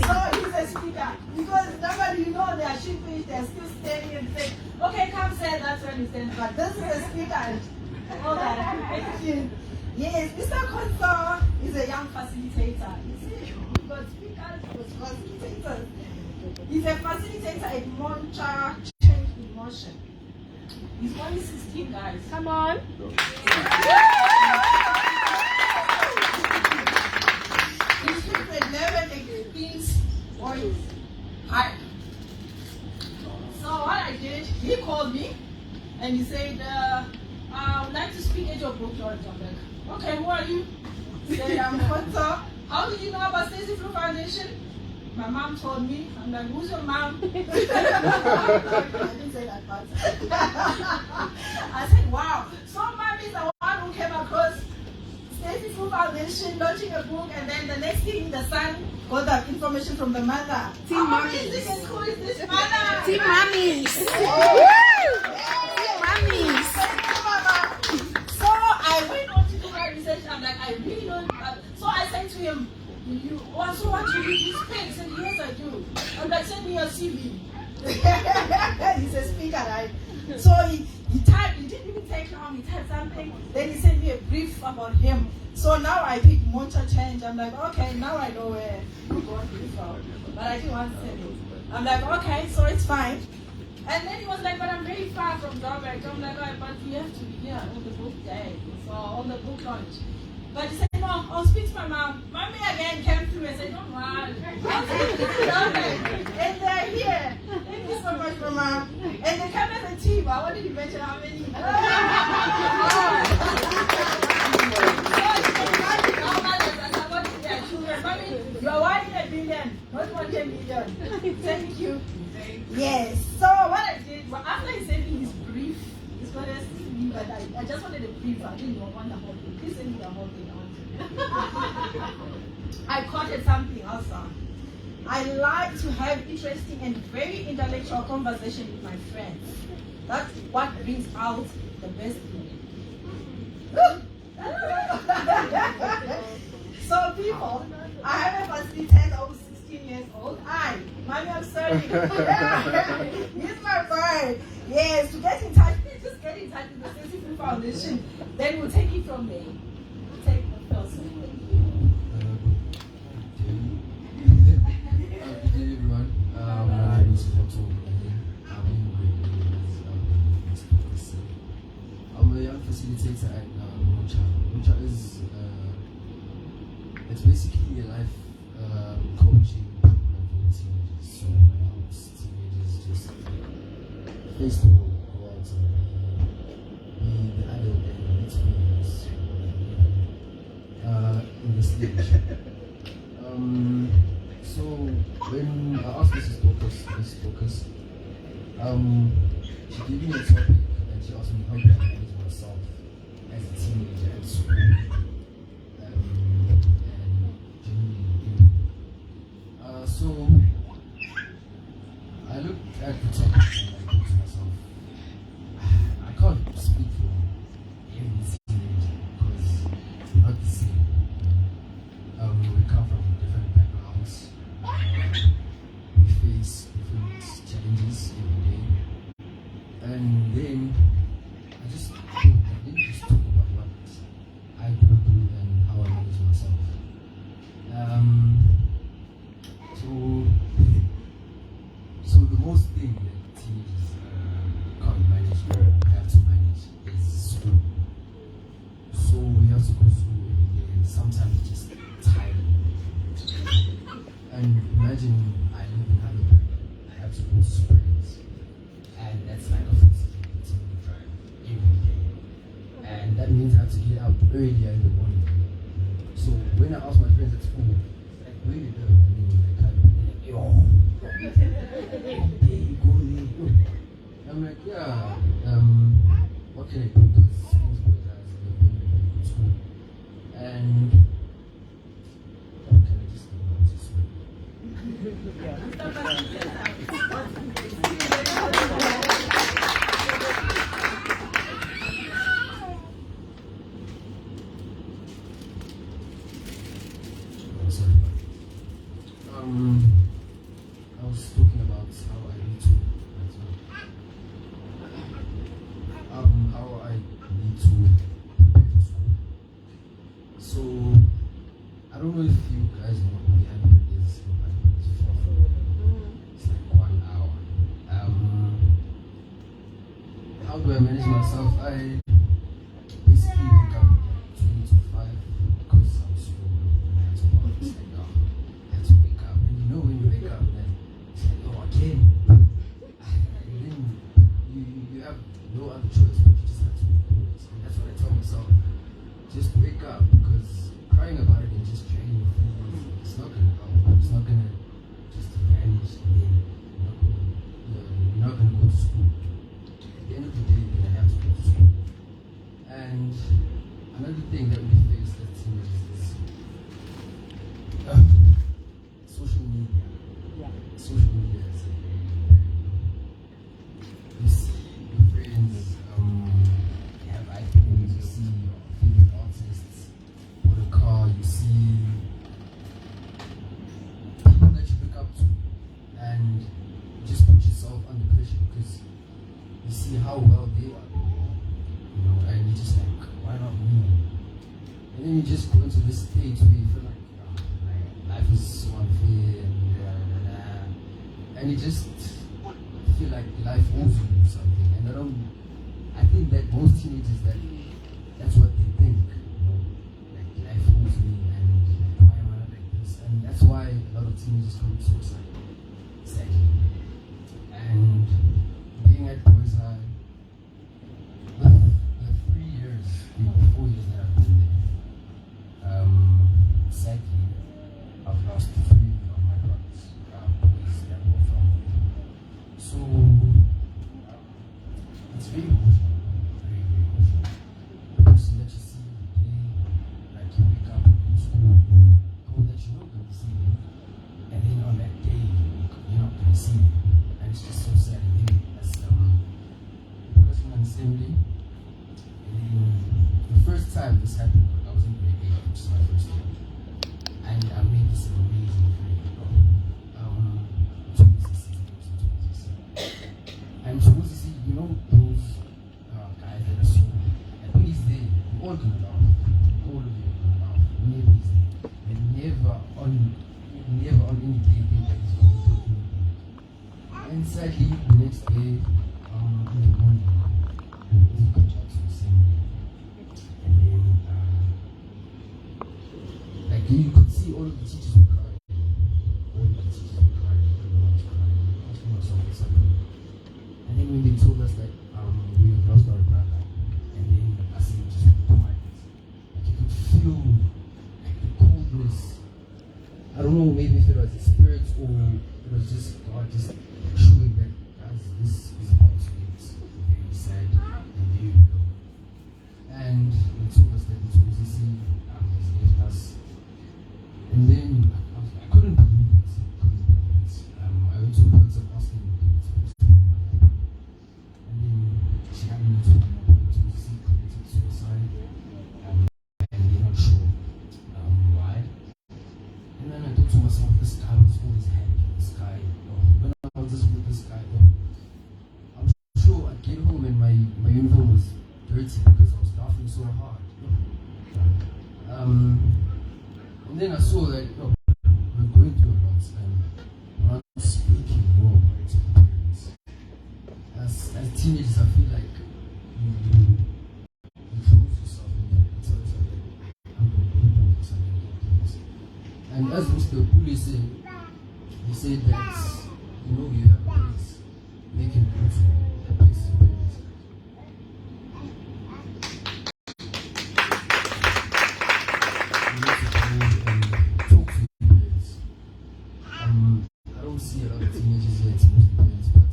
So he's a speaker. Because nobody, you know, they are sheepish, they're still standing and saying, okay, come say that's when you stand. But this is a speaker. All that. Thank you. Yes, Mr. Kotsa is a young facilitator. You see, we've got speakers, we've got facilitators. He's a facilitator at Moncha Change in Motion. He's only 16, guys. Come on. He's with 11 experience points high. So what I did, he called me and he said, I would like to speak at your book launch. I'm like, okay, who are you? He said, I'm Kotsa. How did you know about Stacey Fru Foundation? My mom told me. I'm like, who's your mom? I didn't say that part. I said, wow. So mom is the one who came across Stacey Fru Foundation launching a book, and then the next thing the son got that information from the mother. Team How Mommies. amazing and cool is this mother? Team Mommies. Mommies. So I went on to do my research. I'm like, I really don't. So I to him, you also want to read his speak? He said, yes, I do. I'm like, send me your CV. He's a speaker, right? So he typed, he didn't even take long, he typed something, then he sent me a brief about him. So now I did monitor change. I'm like, okay, now I know where you got this from. But I didn't want to send it. I'm like, okay, so it's fine. And then he was like, but I'm very far from Joburg. I'm like, oh, but we have to be here on the book day, so on the book launch. But he said, no, I'll speak to my mom. Mommy again came through and said, don't worry. I'll speak to Joburg. And they're here. Thank you so much, Mama. And they come as a team. I wanted to mention how many. So you can imagine how mothers are supporting their children. Mommy, you are 1 in a billion, not 1 million. Thank you. Yes. So what I did, well, after he sent me his brief, it's what I see, but I just wanted a brief. I didn't want the whole thing. Please send me the whole thing. I quoted something also. I like to have interesting and very intellectual conversation with my friends. That's what brings out the best in me. So people, I have a facility 10 or 16 years old. Mommy, I'm sorry. He's my boy. Yes, to get in touch, please just get in touch with the Stacey Fru Foundation. Then we'll take it from there. We'll take the first one. Good day, everyone. My name is Otto. I'm a young facilitator at Mucha. Mucha is it's basically a life coaching program for teenagers. So it helps teenagers just face the world, go out and be the adult that they need to be in this stage. So when I asked Mrs. Focus, she gave me a topic and she asked me how do I manage myself as a teenager at school and genuinely. So I looked at the topic and I thought to myself, I can't speak for every teenager because we're not the same. We come from different backgrounds. We face different challenges every day. And then I just thought, let me just talk about what I go through and how I manage myself. So the most thing that teenagers can't manage or have to manage is school. So we have to go to school every day and sometimes just tired. And imagine I live in Middleburg. I have to go to Springs. And that's like a 15-minute drive every day. And that means I have to get up earlier in the morning. So when I ask my friends at school, like, where you go? I mean, like, yo, hey, go there. I'm like, yeah, what can I do? Because Springs boys are very good school. And can I just go out to school? Sorry. I was talking about how I need to prepare for school. So I don't know if you guys know what the end is. It's like 1 hour. How do I manage myself? I basically wake up 20 to 5 because I'm school and I have to work. It's like, oh, I have to wake up. And you know when you wake up, then it's like, oh, again. And then you have no other choice but you just have to do it. And that's what I tell myself. Just wake up because crying about it and just draining your food, it's not gonna help. It's not gonna just vanish and then you're not gonna go to school. At the end of the day, you're gonna have to go to school. And another thing that we face as teenagers is social media. Social media is you see your friends have iPhones, you see your favorite artists with a car, you see then you just go into this state where you feel like, life is so unfair and you just feel like life owes you something. And I think that most teenagers, that's what they think, like life owes me and why am I not like this? And that's why a lot of teenagers commit suicide, sadly. And being at Boys High, the 3 years, 4 years that I've been there, sadly, I've lost 3 of my brothers, boys that were from me. So, it's very emotional, very, very emotional. The person that you see every day, like you wake up in school, know that you're not going to see them, and then on that day, you're not going to see them. And it's just so sad. And then as put us in an assembly, the first time this happened, I was in grade 8, which is my first year, and I made this amazing friend. And so you know those guys that are so, and when he's there, you're all gonna laugh. All of you are gonna laugh whenever he's there. And never on any day think that he's going to do anything. And sadly, the next day, in the morning, he got out to the same day. And then, like you could see all of the teachers were crying. All of the teachers were crying. Everyone was crying. Asking myself what's happening. And then when they told us that we have lost our brother, and then I see him just quiet. Like you could feel like the coldness. I don't know, maybe if it was the spirits or it was just God just showing that, guys, this is about to get very sad and very low. And they told us that it was easy, he's left us. And then I couldn't believe it. I went to her to ask him. And then she had me to see committed suicide. And they're not sure why. And then I thought to myself, this guy was always happy. This guy, when I was just with this guy, I'm sure I'd get home and my uniform was dirty because I was laughing so hard. And then I saw that we're going through a lot and we're not speaking more to the parents. As teenagers, I feel like you close yourself and you tell yourself that I'm going to do this, I'm going to do this. And as Mr. Puli said, he said that, you have a place, make him go to the places where it is. You need to go and talk to your parents. I don't see a lot of teenagers here to most parents, but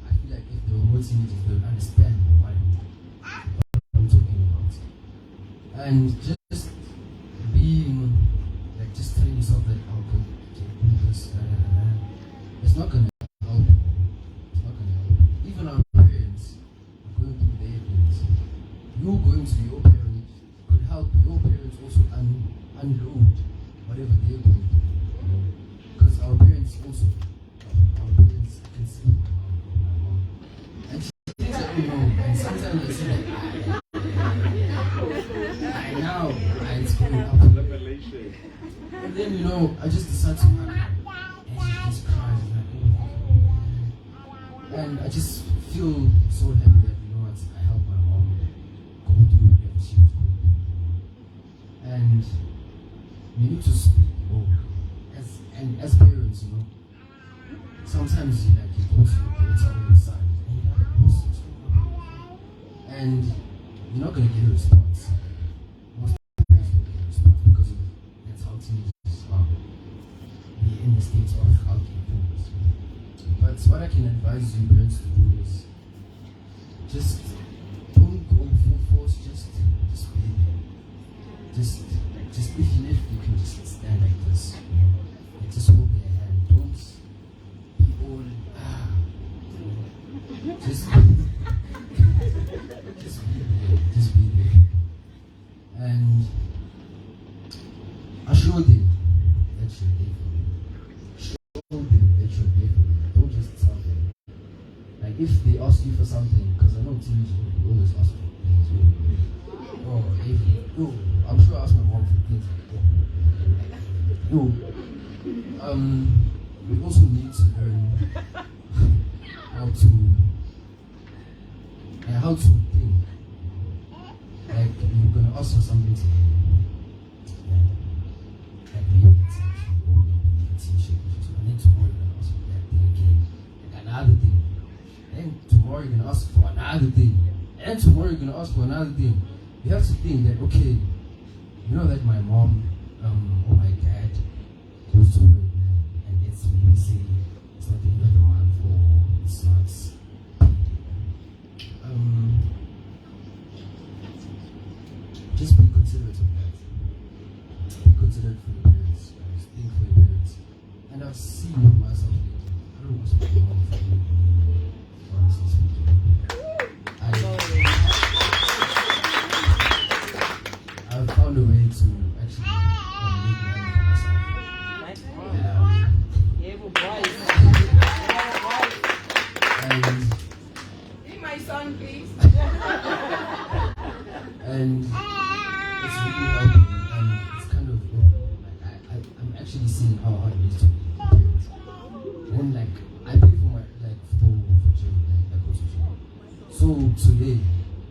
I feel like if there were more teenagers, they would understand what I'm talking about. And just being, like, just telling yourself that, oh, go do this, it's not going to help you. It's not going to help you. Even our parents are going through their things. You going to your parents could help your parents also unload whatever they're going through. Because our parents also, our parents can see my mom. And she thinks that, and sometimes I say that, now it's going up. And then, I just decide to hug her. And she just cries. And I just feel so happy that, I helped my mom go through whatever she was going through. And we need to speak more. As parents, sometimes you go to your daughter on your side and you're not going to get a response. Most parents don't get a response because that's how teenagers are. They're in the state of how can you. But what I can advise you parents to do is just don't go full force, just be there. Just if you can just stand like this, and just hold their hand. Don't be all just be there. And assure them that you're there for them. Show them that you're there for them. Don't just tell them. Like if they ask you for something, because I know teenagers always ask for things. I'm sure I asked my mom No. We also need to learn how to think. Like you're gonna ask for something today. Like maybe it's actually or maybe a t-shirt. And then tomorrow you're gonna ask for that thing again. Like another thing. Then tomorrow you're gonna ask for another thing. And tomorrow you're gonna ask for another thing. You have to think that okay, you know that my mom or my dad goes to work and gets me say it's not the end of the month or it's not just be considerate of that. Be considerate for your parents. Think for your parents. And I've seen with myself lately. I don't know what's going on for me, honestly speaking. I've found a way to actually make money for myself. And Be my son, please. and it's really helping and it's kind of like I'm actually seeing how hard it is to be parents. And like I pay for my for gym, like I go to gym. So today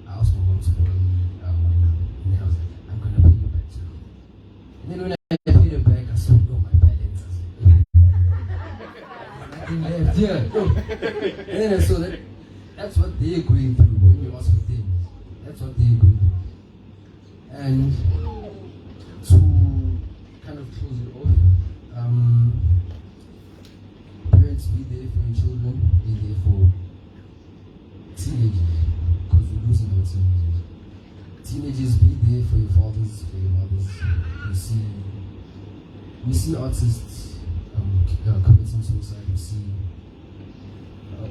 I asked my mom to borrow me money and then I was like, I'm gonna pay you back today. And then when I paid her back I saw my balance. I was like, nothing left here. And then I saw that that's what they're going through when you ask for things. That's what they're going through. And to kind of close it off, parents, be there for your children, be there for teenagers, because we're losing our teenagers. Teenagers, be there for your fathers, for your mothers. We see artists committing suicide. We see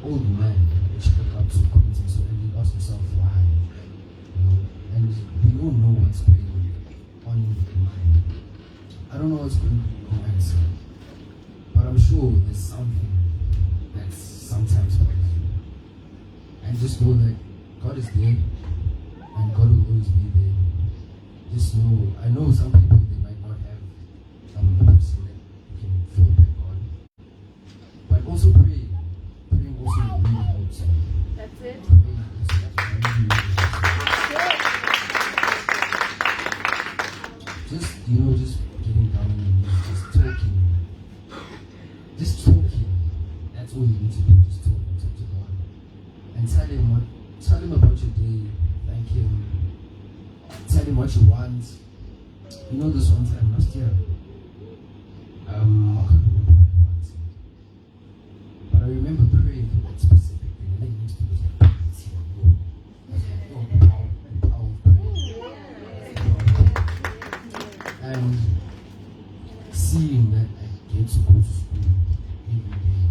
old men which look up to committing suicide, and you ask yourself why. And we don't know what's going on in the mind. I don't know what's going on in the mindset, but I'm sure there's something that's sometimes bothers you. And just know that God is there, and God will always be there. Just know, I know some people they might not have a person that you can fall back on, but also pray. Praying also really helps you. That's it. Praying also really helps. Just getting down on your knees, just talking. That's all you need to do, just talk to God. And tell him about your day, thank him. Tell him what you want. You know this one time last year, I can't remember what I wanted. But I remember praying for that specific thing, and then the next thing was like, it's here, go. I was like, oh, the power of prayer. And seeing that I get to go to school every day,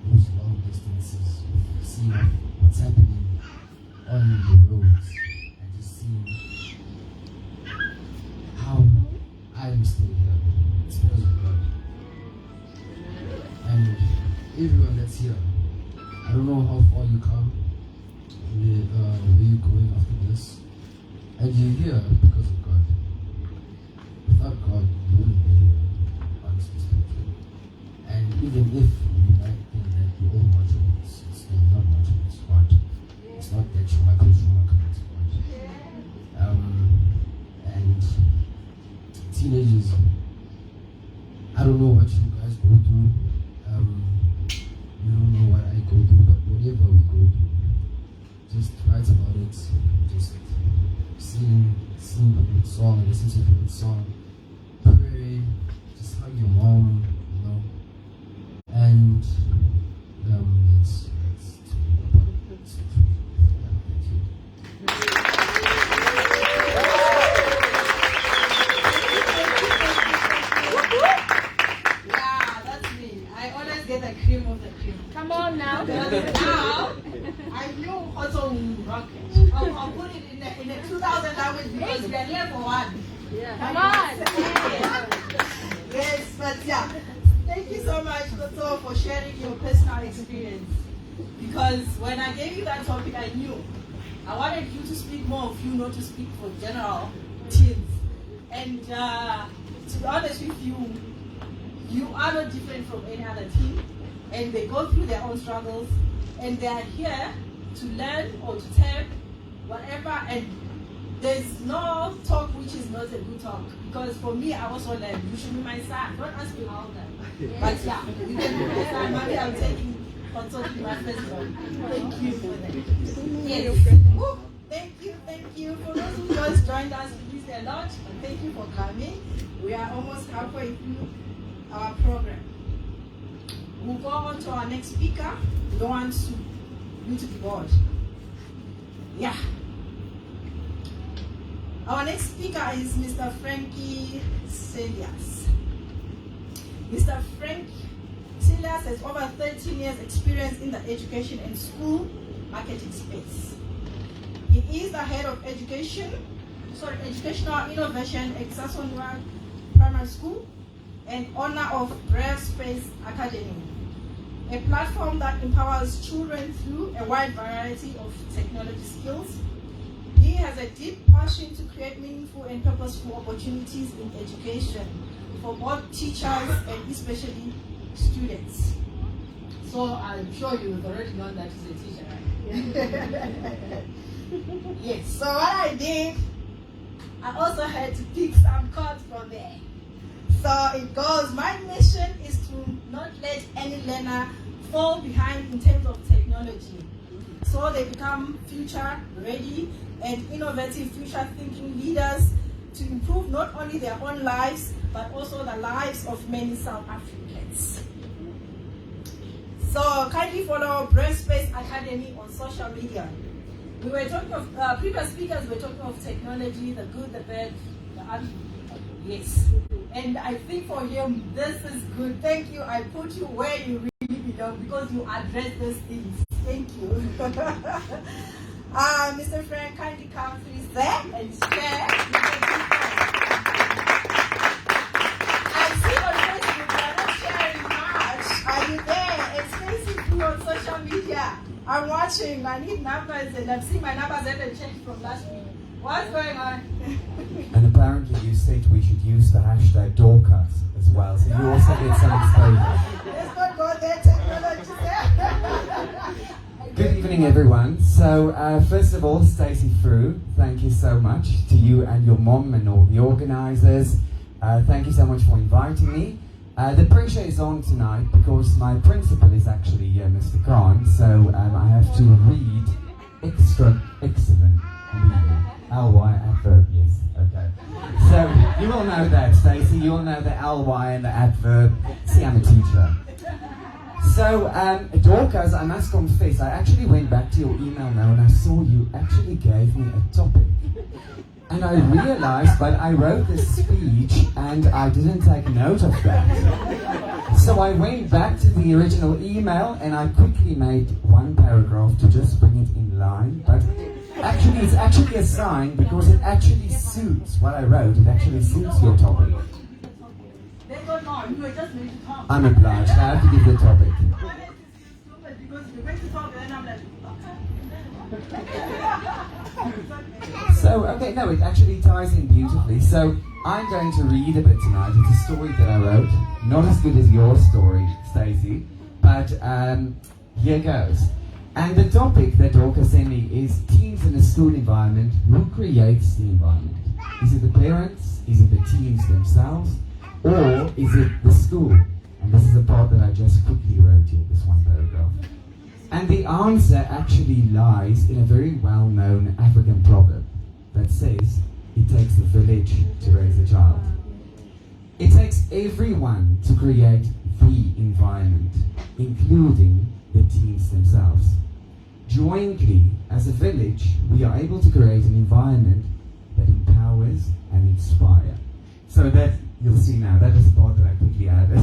those long distances, seeing what's happening on the roads, and just seeing how I am still here, it's because of God. And everyone that's here, I don't know how far you come, where you're going after this, and you're here because of God. Without God, you wouldn't be here, honestly speaking. And even if you might think that you're all much of it, it's not much of it, it's God. It's not that you're Michael Schumacher, it's God. And teenagers, I don't know what you guys go through. You don't know what I go through, but whatever we go through, just write about it, just sing a good song, listen to a good song, pray, just hug your mom, and let's talk about it. Thank you. Yeah, that's me. I always get the cream of the cream. Come on now. Now, I knew also rocket. I'll put it in the 2000 language because we are here for one. Yeah. Come on. Yes, but yeah. Thank you so much, Toto, for sharing your personal experience. Because when I gave you that topic, I knew I wanted you to speak more of you, not to speak for general teens. And to be honest with you, you are not different from any other team, and they go through their own struggles, and they are here to learn or to tap whatever, and there's no talk which is not a good talk, because for me, I also learned, you should be my son, don't ask me how old. But yeah, you can be my son. Maybe I'm taking consulting my first one. Thank you for that. Yes. Woo. Thank you. For those who just joined us, we missed a lot, but thank you for coming. We are almost halfway through our program. We'll go on to our next speaker. We don't want you to be bored. Yeah. Our next speaker is Mr. Frankie Celias. Mr. Frank Celias has over 13 years experience in the education and school marketing space. He is the head of educational innovation at Sasonwa Primary School and owner of Rare Space Academy, a platform that empowers children through a wide variety of technology skills. He has a deep passion to create meaningful and purposeful opportunities in education for both teachers and especially students. So I'm sure you've already known that he's a teacher, right? Yes, so what I did, I also had to pick some cards from there. So it goes, my mission is to not let any learner fall behind in terms of technology. So they become future ready and innovative future thinking leaders to improve not only their own lives, but also the lives of many South Africans. So kindly follow Breastspace Academy on social media. We were talking of, previous speakers were talking of technology, the good, the bad, the ugly. Yes. And I think for him, this is good. Thank you. I put you where you really belong because you address these things. Thank you. Mr. Frank, kindly come please there and share. I see on Facebook you are not sharing much. Are you there? It's Stacey Fru on social media. I'm watching. I need numbers, and I'm seeing my numbers haven't changed from last week. What's going on? And apparently you said we should use the hashtag Dorcas as well, so you also get some exposure. Let's not go there, technology. Good evening, everyone. So, first of all, Stacey Fru, thank you so much to you and your mom and all the organizers. Thank you so much for inviting me. The pressure is on tonight because my principal is actually Mr. Khan, so I have to read extra excellent reading. LY adverb, yes, okay. So, you all know that, Stacey, you all know the LY and the adverb. See, I'm a teacher. So, Dorcas, I must confess, I actually went back to your email now and I saw you actually gave me a topic. And I realized, but I wrote this speech and I didn't take note of that. So I went back to the original email and I quickly made one paragraph to just bring it in line. But actually, it's actually a sign because it actually suits what I wrote. It actually suits your topic. They don't know. You were just going to talk. I'm obliged. I have to give the topic. Because you're going to talk and then I'm like, So, okay, no, it actually ties in beautifully. So, I'm going to read a bit tonight. It's a story that I wrote. Not as good as your story, Stacey, but here goes. And the topic that Dorcas sent me is teens in a school environment. Who creates the environment? Is it the parents? Is it the teens themselves? Or is it the school? And this is the part that I just quickly wrote here, this one paragraph. And the answer actually lies in a very well-known African proverb that says, it takes a village to raise a child. It takes everyone to create the environment, including the teens themselves. Jointly, as a village, we are able to create an environment that empowers and inspires. So that, you'll see now, that is the part that I quickly added.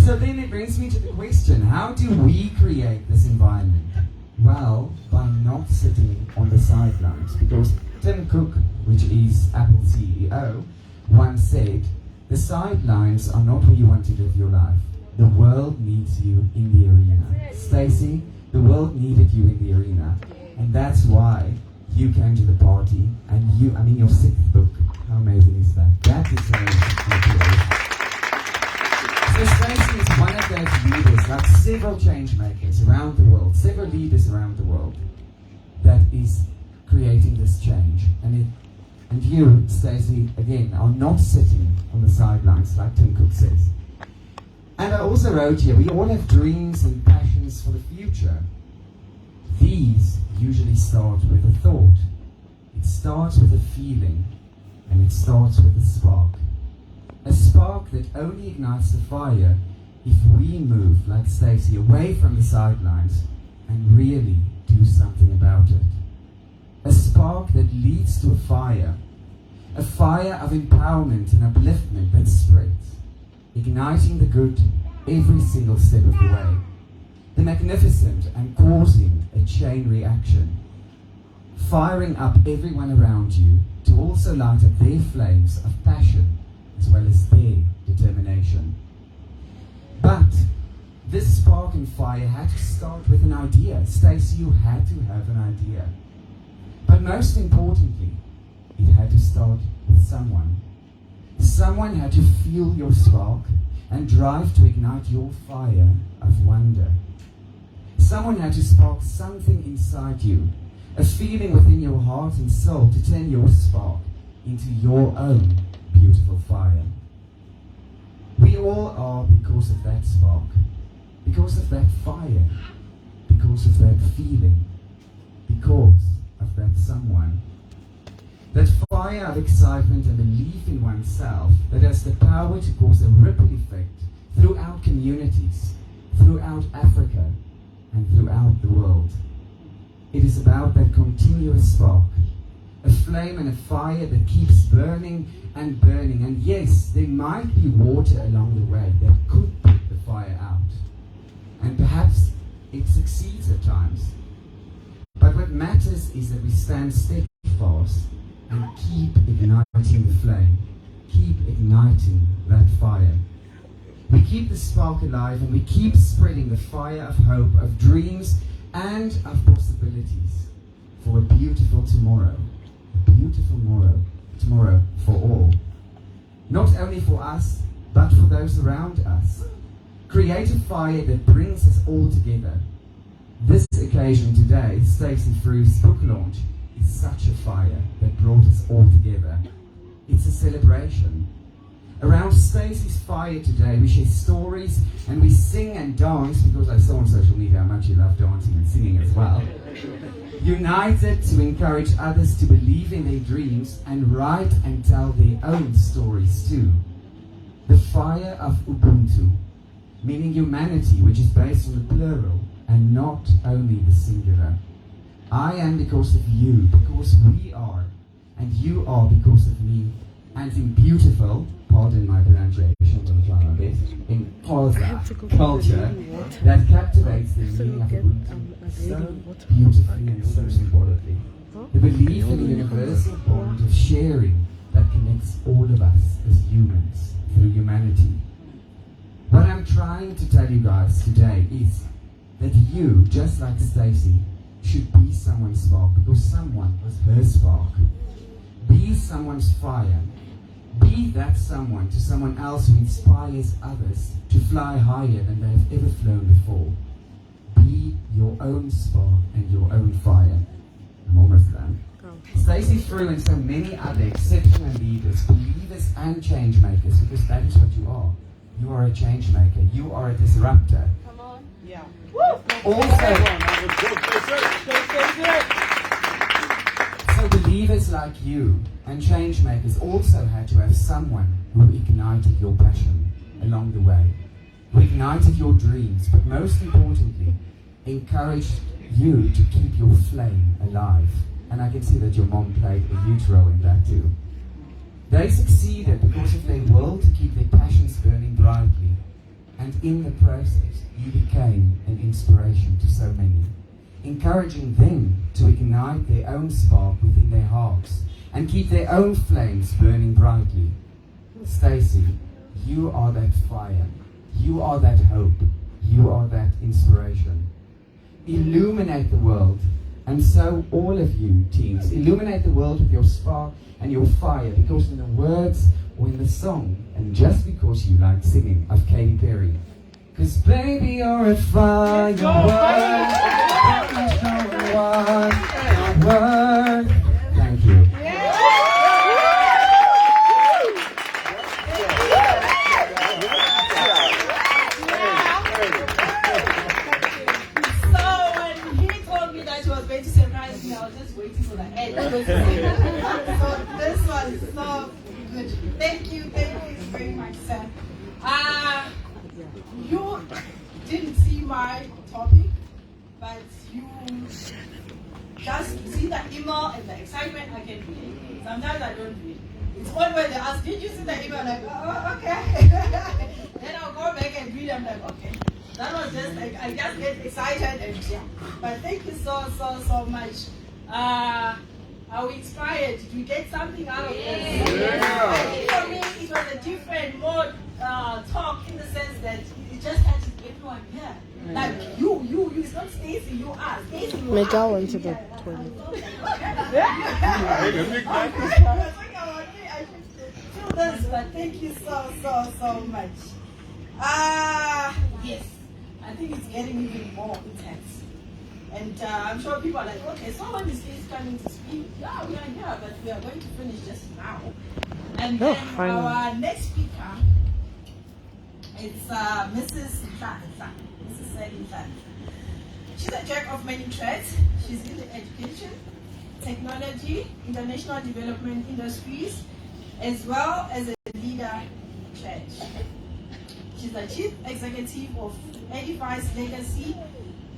So then it brings me to the question, how do we create this environment? Well, by not sitting on the sidelines. Because Tim Cook, which is Apple's CEO, once said, the sidelines are not where you want to live your life. The world needs you in the arena. Stacey, the world needed you in the arena. And that's why you came to the party, and your sixth book, how amazing is that? That deserves applause. admire leaders like several change makers around the world, several leaders around the world that is creating this change. And you, Stacey, again, are not sitting on the sidelines like Tim Cook says. And I also wrote here, we all have dreams and passions for the future. These usually start with a thought. It starts with a feeling, and it starts with a spark. A spark that only ignites the fire if we move, like Stacey, away from the sidelines and really do something about it. A spark that leads to a fire of empowerment and upliftment that spreads, igniting the good every single step of the way, the magnificent and causing a chain reaction, firing up everyone around you to also light up their flames of passion as well as their determination. But this spark and fire had to start with an idea. Stacey, you had to have an idea. But most importantly, it had to start with someone. Someone had to feel your spark and drive to ignite your fire of wonder. Someone had to spark something inside you, a feeling within your heart and soul to turn your spark into your own beautiful fire. We all are because of that spark, because of that fire, because of that feeling, because of that someone. That fire of excitement and belief in oneself that has the power to cause a ripple effect throughout communities, throughout Africa, and throughout the world. It is about that continuous spark, a flame and a fire that keeps burning and burning. And yes, there might be water along the way that could put the fire out. And perhaps it succeeds at times. But what matters is that we stand steadfast and keep igniting the flame, keep igniting that fire. We keep the spark alive and we keep spreading the fire of hope, of dreams and of possibilities for a beautiful tomorrow. A beautiful tomorrow for all. Not only for us, but for those around us. Create a fire that brings us all together. This occasion today, Stacey Fru's book launch, is such a fire that brought us all together. It's a celebration. Around Stacey's fire today, we share stories and we sing and dance, because I saw on social media how much you love dancing and singing as well. United to encourage others to believe in their dreams and write and tell their own stories too. The fire of Ubuntu, meaning humanity, which is based on the plural and not only the singular. I am because of you, because we are, and you are because of me. And in beautiful, pardon my pronunciation, I'm going to try my best, in culture that captivates the meaning of Ubuntu so beautifully and so symbolically. The belief in a universal bond of sharing that connects all of us as humans through humanity. What I'm trying to tell you guys today is that you, just like Stacey, should be someone's spark, because someone was her spark. Be someone's fire. Be that someone to someone else who inspires others to fly higher than they've ever flown before. Be your own spark and your own fire. I'm almost done. Stacey Fru and so many other exceptional leaders, believers and change makers, because that is what you are. You are a change maker. You are a disruptor. Come on. Yeah. So believers like you and change makers also had to have someone who ignited your passion along the way, who ignited your dreams, but most importantly, encouraged you to keep your flame alive. And I can see that your mom played a huge role in that too. They succeeded because of their will to keep their passions burning brightly. And in the process, you became an inspiration to so many, encouraging them to ignite their own spark within their hearts and keep their own flames burning brightly. Stacey, you are that fire. You are that hope. You are that inspiration. Illuminate the world. And so all of you teens, illuminate the world with your spark and your fire, because in the words or in the song, and just because you like singing of Katy Perry, 'Cause baby, you're a firework. Thank you. So when he told me that he was going to surprise me, I was just waiting for the end. So this was so good. Thank you very much, sir. You didn't see my topic, but you just see the email and the excitement. I can read it. Sometimes I don't read. It's one way they ask, did you see the email? I'm like, oh, okay. Then I'll go back and read. I'm like, okay. That was just like, I just get excited and yeah. But thank you so much. Are we inspired? Did we get something out of this? Yeah. I think for me, it was a different, more talk in the sense that it just had everyone here. Like you, it's not Stacey, you are. Stacey, you May are. go into the toilet. But thank you so much. Yes, I think it's getting even more intense. And I'm sure people are like, okay, so when is this coming to speak? Yeah, we are here, but we are going to finish just now. And then our next speaker is Mrs. Nhlanhla. Mrs. Nhlanhla. She's a jack of many trades. She's in the education, technology, international development industries, as well as a leader church. She's the chief executive of Edifice Legacy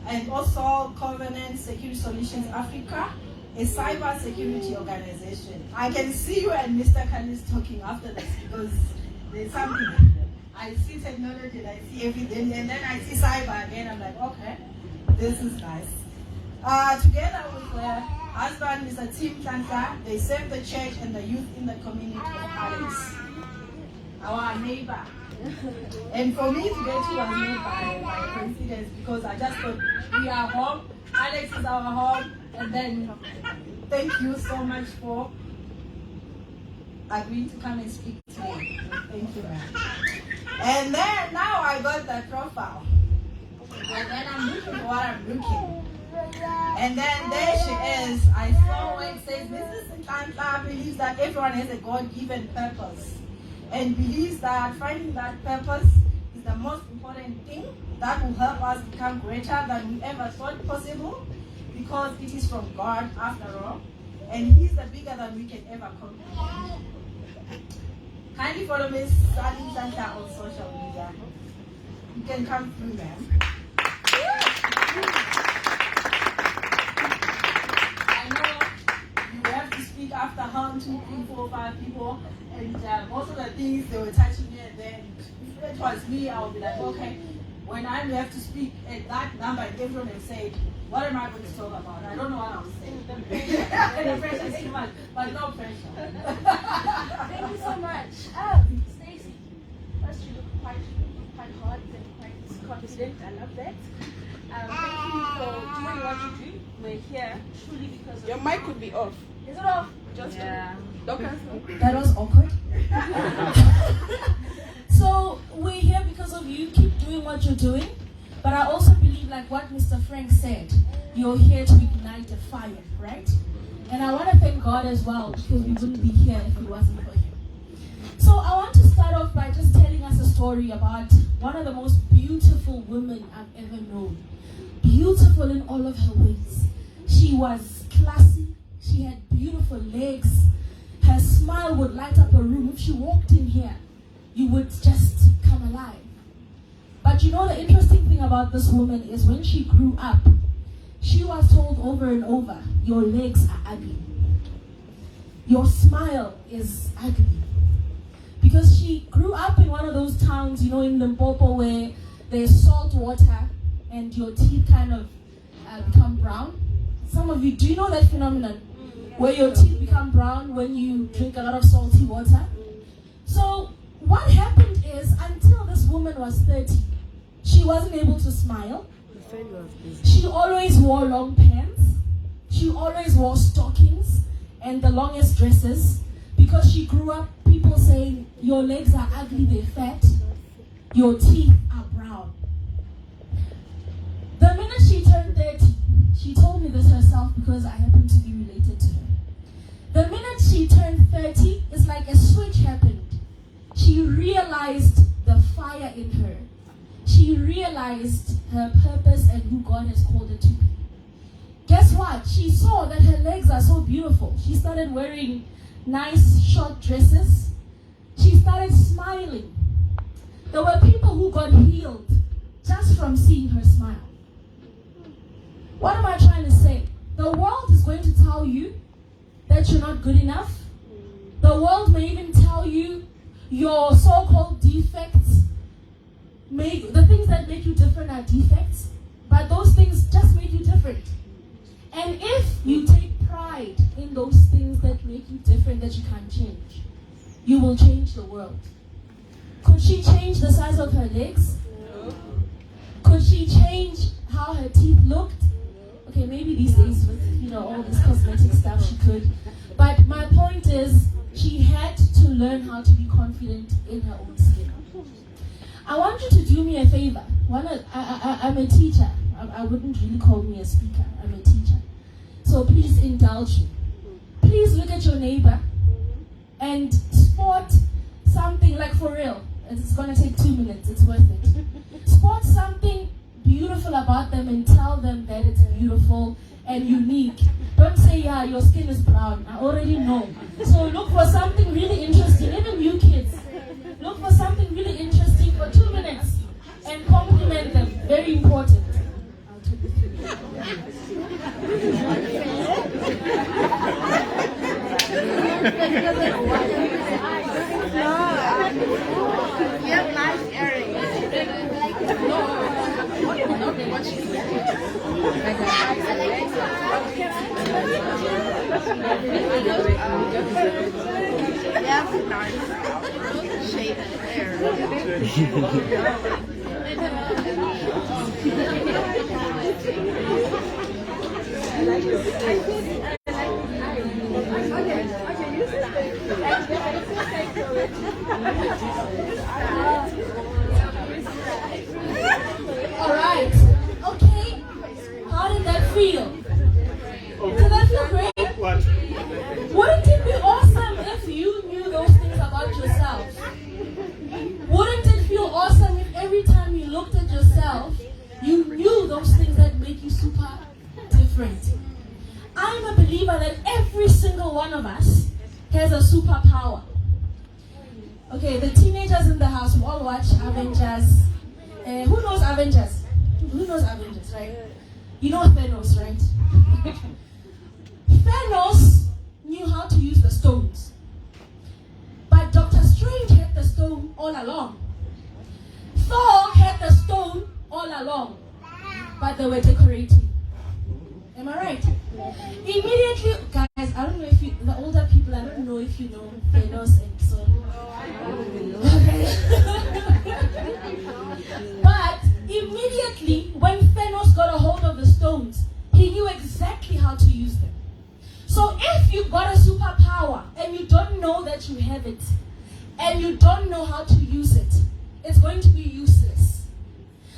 and also Covenant Security Solutions Africa, a cyber security organization. I can see you and Mr. Kalis talking after this because there's something. I see technology and I see everything, and then I see cyber again. I'm like, okay, this is nice. Together with her husband, Mr. Tim Nhlanhla, they serve the church and the youth in the community of Alex, our neighbor. And for me to get you was not by coincidence because I just thought we are home, Alex is our home, and then thank you so much for agreeing to come and speak today. Thank you, ma'am. And then now I got the profile. And then I'm looking for what I'm looking. And then there she is. I saw where it says Mrs. Nhlanhla believes that everyone has a God-given purpose and believes that finding that purpose is the most important thing that will help us become greater than we ever thought possible because it is from God after all, and He's the bigger than we can ever comprehend. Kindly follow Miss Nhlanhla on social media. You can come through, ma'am. I know you have to speak after her, 2, 3, 4, 5 people, and most of the things they were touching me, and then if it was me, I would be like, okay, when I have to speak at that number, everyone will say, what am I going to talk about? I don't know what I was saying. The pressure is too much, but no pressure. Thank you so much. Stacey, first you look quite hot and quite confident. I love that. Thank you for doing what you do. We're here truly because of Your mic could be off. Is it off? Just Yeah. That was awkward. So we're here because of you. Keep doing what you're doing. But I also believe, like what Mr. Frank said, you're here to ignite a fire, right? And I want to thank God as well because we wouldn't be here if it wasn't for Him. So I want to start off by just telling us a story about one of the most beautiful women I've ever known. Beautiful in all of her ways. She was classy. She had beautiful legs. Her smile would light up a room. If she walked in here, you would just come alive. But you know, the interesting thing about this woman is when she grew up, she was told over and over, your legs are ugly. Your smile is ugly. Because she grew up in one of those towns, you know, in Limpopo where there's salt water and your teeth kind of become brown. Some of you, do you know that phenomenon? Where your teeth become brown when you drink a lot of salty water? So what happened is, until this woman was 30, she wasn't able to smile. She always wore long pants. She always wore stockings and the longest dresses because she grew up people saying, your legs are ugly, they're fat. Your teeth are brown. turned 30, she told me this herself because I happen to be related to her. The minute she turned 30, it's like a switch happened. She realized the fire in her. She realized her purpose and who God has called her to be. Guess what? She saw that her legs are so beautiful. She started wearing nice short dresses. She started smiling. There were people who got healed just from seeing her smile. What am I trying to say? The world is going to tell you that you're not good enough. The world may even tell you your so-called defects, the things that make you different are defects, but those things just make you different. And if you take pride in those things that make you different that you can't change, you will change the world. Could she change the size of her legs? No. Could she change how her teeth looked? Okay, maybe these days with all this cosmetic stuff she could. But my point is, she had to learn how to be confident in her own skin. I want you to do me a favor. I'm a teacher. I wouldn't really call me a speaker. I'm a teacher. So please indulge me. Please look at your neighbor and spot something, like for real. It's going to take 2 minutes. It's worth it. Spot something beautiful about them and tell them that it's beautiful and unique. Don't say, yeah, your skin is brown. I already know. So look for something really interesting. Even you kids, look for something really interesting for 2 minutes and compliment them. Very important. You have nice earrings. What she's wearing. You have nice shaded hair. Alright. Okay. How did that feel? Did that feel great? Wouldn't it be awesome if you knew those things about yourself? Wouldn't it feel awesome if every time you looked at yourself, you knew those things that make you super different? I'm a believer that every single one of us has a superpower. Okay, the teenagers in the house who all watch Avengers. Who knows Avengers? Who knows Avengers, right? You know Thanos, right? Thanos knew how to use the stones. But Dr. Strange had the stone all along. Thor had the stone all along. But they were decorating. Am I right? Immediately, guys, I don't know if you, the older people, I don't know if you know Thanos and so. But immediately, when Thanos got a hold of the stones, he knew exactly how to use them. So if you've got a superpower and you don't know that you have it, and you don't know how to use it, it's going to be useless.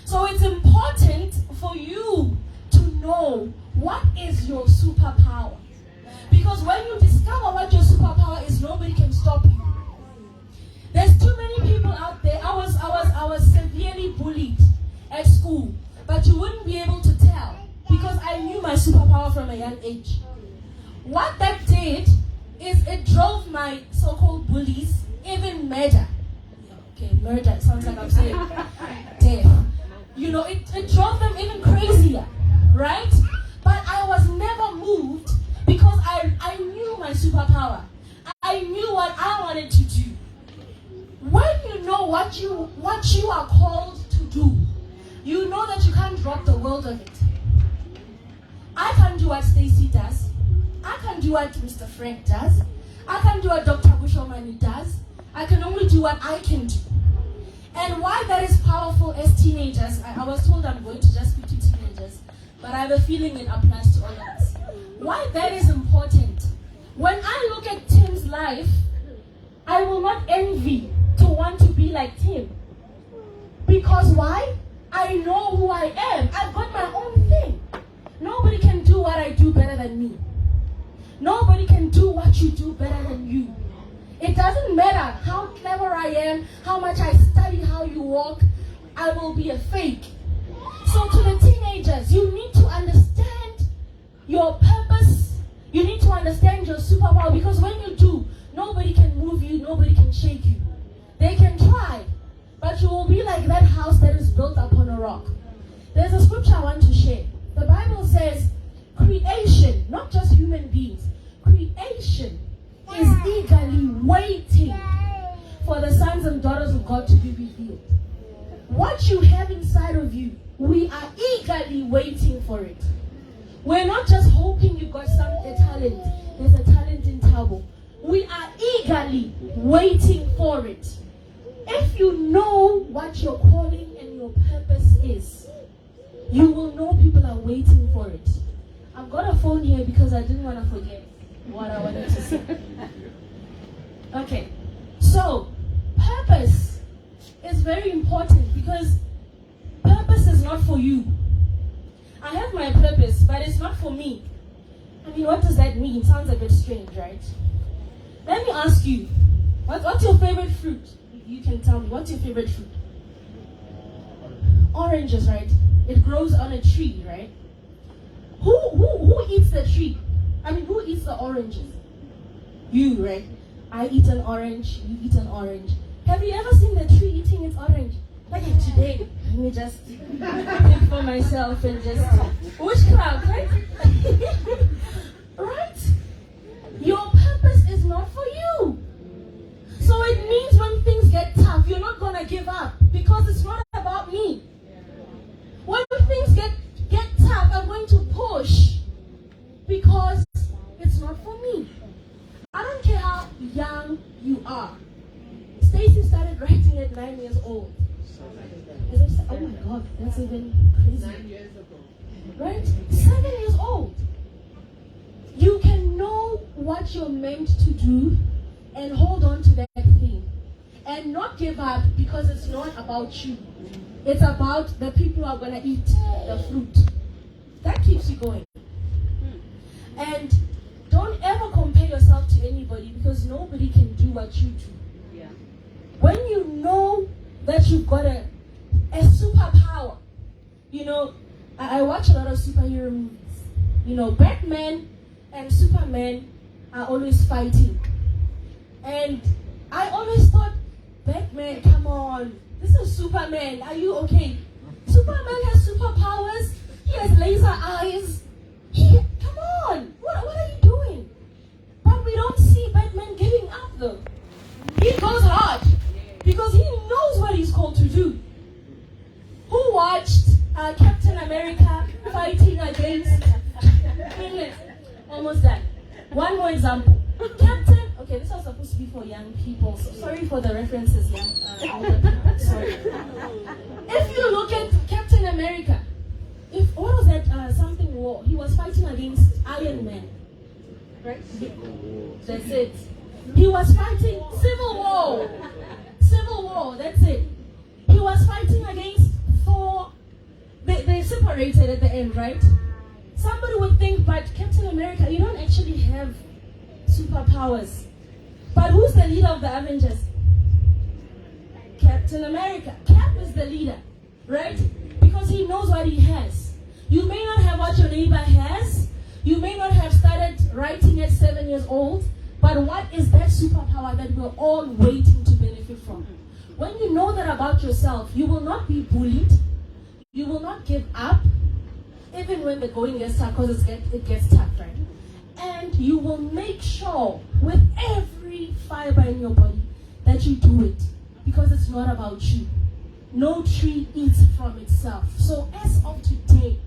So it's important for you to know what is your superpower. Because when you discover what your superpower is, nobody can stop you. There's too many people out there. I was severely bullied at school, but you wouldn't be able to tell because I knew my superpower from a young age. What that did is it drove my so-called bullies even madder. Okay, murder sounds like I'm saying death. It drove them even crazier, right? But I was never moved because I knew my superpower. I knew what I wanted to do. When you know what you are called to do, you know that you can't drop the world of it. I can't do what Stacey does. I can't do what Mr. Frank does. I can't do what Dr. Bushomani does. I can only do what I can do. And why that is powerful as teenagers, I was told I'm going to just speak to teenagers, but I have a feeling it applies to all of us. Why that is important. When I look at Tim's life, I will not envy to want to be like Tim. Because why? I know who I am. I've got my own thing. nobody can do what I do better than me. Nobody can do what you do better than you. It doesn't matter how clever I am, how much I study how you walk, I will be a fake. So to the teenagers, you need to understand your purpose. You need to understand your superpower, because when you do, nobody can move you, nobody can shake you. They can try, but you will be like that house that is built upon a rock. There's a scripture I want to share. The Bible says, creation, not just human beings, creation is eagerly waiting for the sons and daughters of God to be revealed. What you have inside of you, we are eagerly waiting for it. We're not just hoping you got a talent. There's a talent in Tabo. We are eagerly waiting for it. If you know what your calling and your purpose is, you will know people are waiting for it. I've got a phone here because I didn't want to forget what I wanted to say. Okay, so purpose is very important, because purpose is not for you. I have my purpose, but it's not for me. I mean, what does that mean? It sounds a bit strange, right? Let me ask you, what's your favorite fruit? You can tell me, what's your favorite fruit? Oranges, right? It grows on a tree, right? Who eats the tree? I mean, who eats the oranges? You, right? I eat an orange, you eat an orange. Have you ever seen the tree eating its orange? Like today, let me just think for myself and just witchcraft, right? Right? Your purpose is not for you. So it means when things get tough, you're not gonna give up, because it's not about me. When things get tough, I'm going to push, because it's not for me. I don't care how young you are. Stacey started writing at 9 years old. Oh my God, that's even crazy. 9 years ago. Right? 7 years old. You can know what you're meant to do and hold on to that thing. And not give up, because it's not about you. It's about the people who are going to eat the fruit. That keeps you going. And don't ever compare yourself to anybody, because nobody can do what you do. Yeah. When you know that you've got a superpower, you know, I watch a lot of superhero movies. You know, Batman and Superman are always fighting. And I always thought, Batman, come on, this is Superman, are you okay? Superman has superpowers, he has laser eyes. Come on, what are you doing? But we don't see Batman giving up though. He goes hard, because he knows what he's called to do. Who watched Captain America fighting against... Almost done. One more example. Okay, this was supposed to be for young people, so sorry for the references, older people, sorry. If you look at Captain America, what was that something war? He was fighting against Iron Man, right? That's it. He was fighting Civil War, that's it. He was fighting against Thor. They separated at the end, right? Somebody would think, but Captain America, you don't actually have superpowers. But who's the leader of the Avengers? Captain America. Cap is the leader, right? Because he knows what he has. You may not have what your neighbor has. You may not have started writing at 7 years old. But what is that superpower that we're all waiting to benefit from? When you know that about yourself, you will not be bullied. You will not give up, even when the going gets tough, because it gets tough, right? And you will make sure with every fiber in your body that you do it, because it's not about you. No tree eats from itself. So as of today,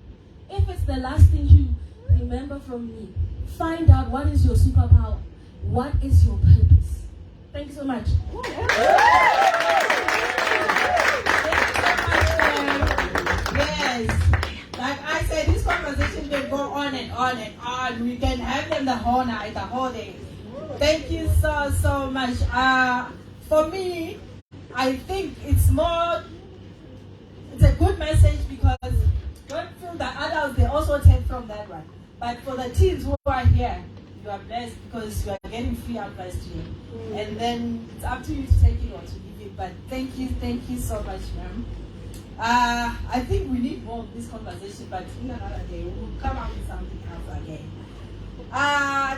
if it's the last thing you remember from me, find out what is your superpower, what is your purpose. Thank you so much. Yes. Like I said, this conversation can go on and on and on. We can have them the whole night, the whole day. Thank you so much. For me, I think it's a good message, because going through the adult adults, they also take from that one. But for the teens who are here, you are blessed because you are getting free advice here. And then it's up to you to take it or to leave it. But thank you so much, ma'am. I think we need more of this conversation, but in another day, we will come up with something else again.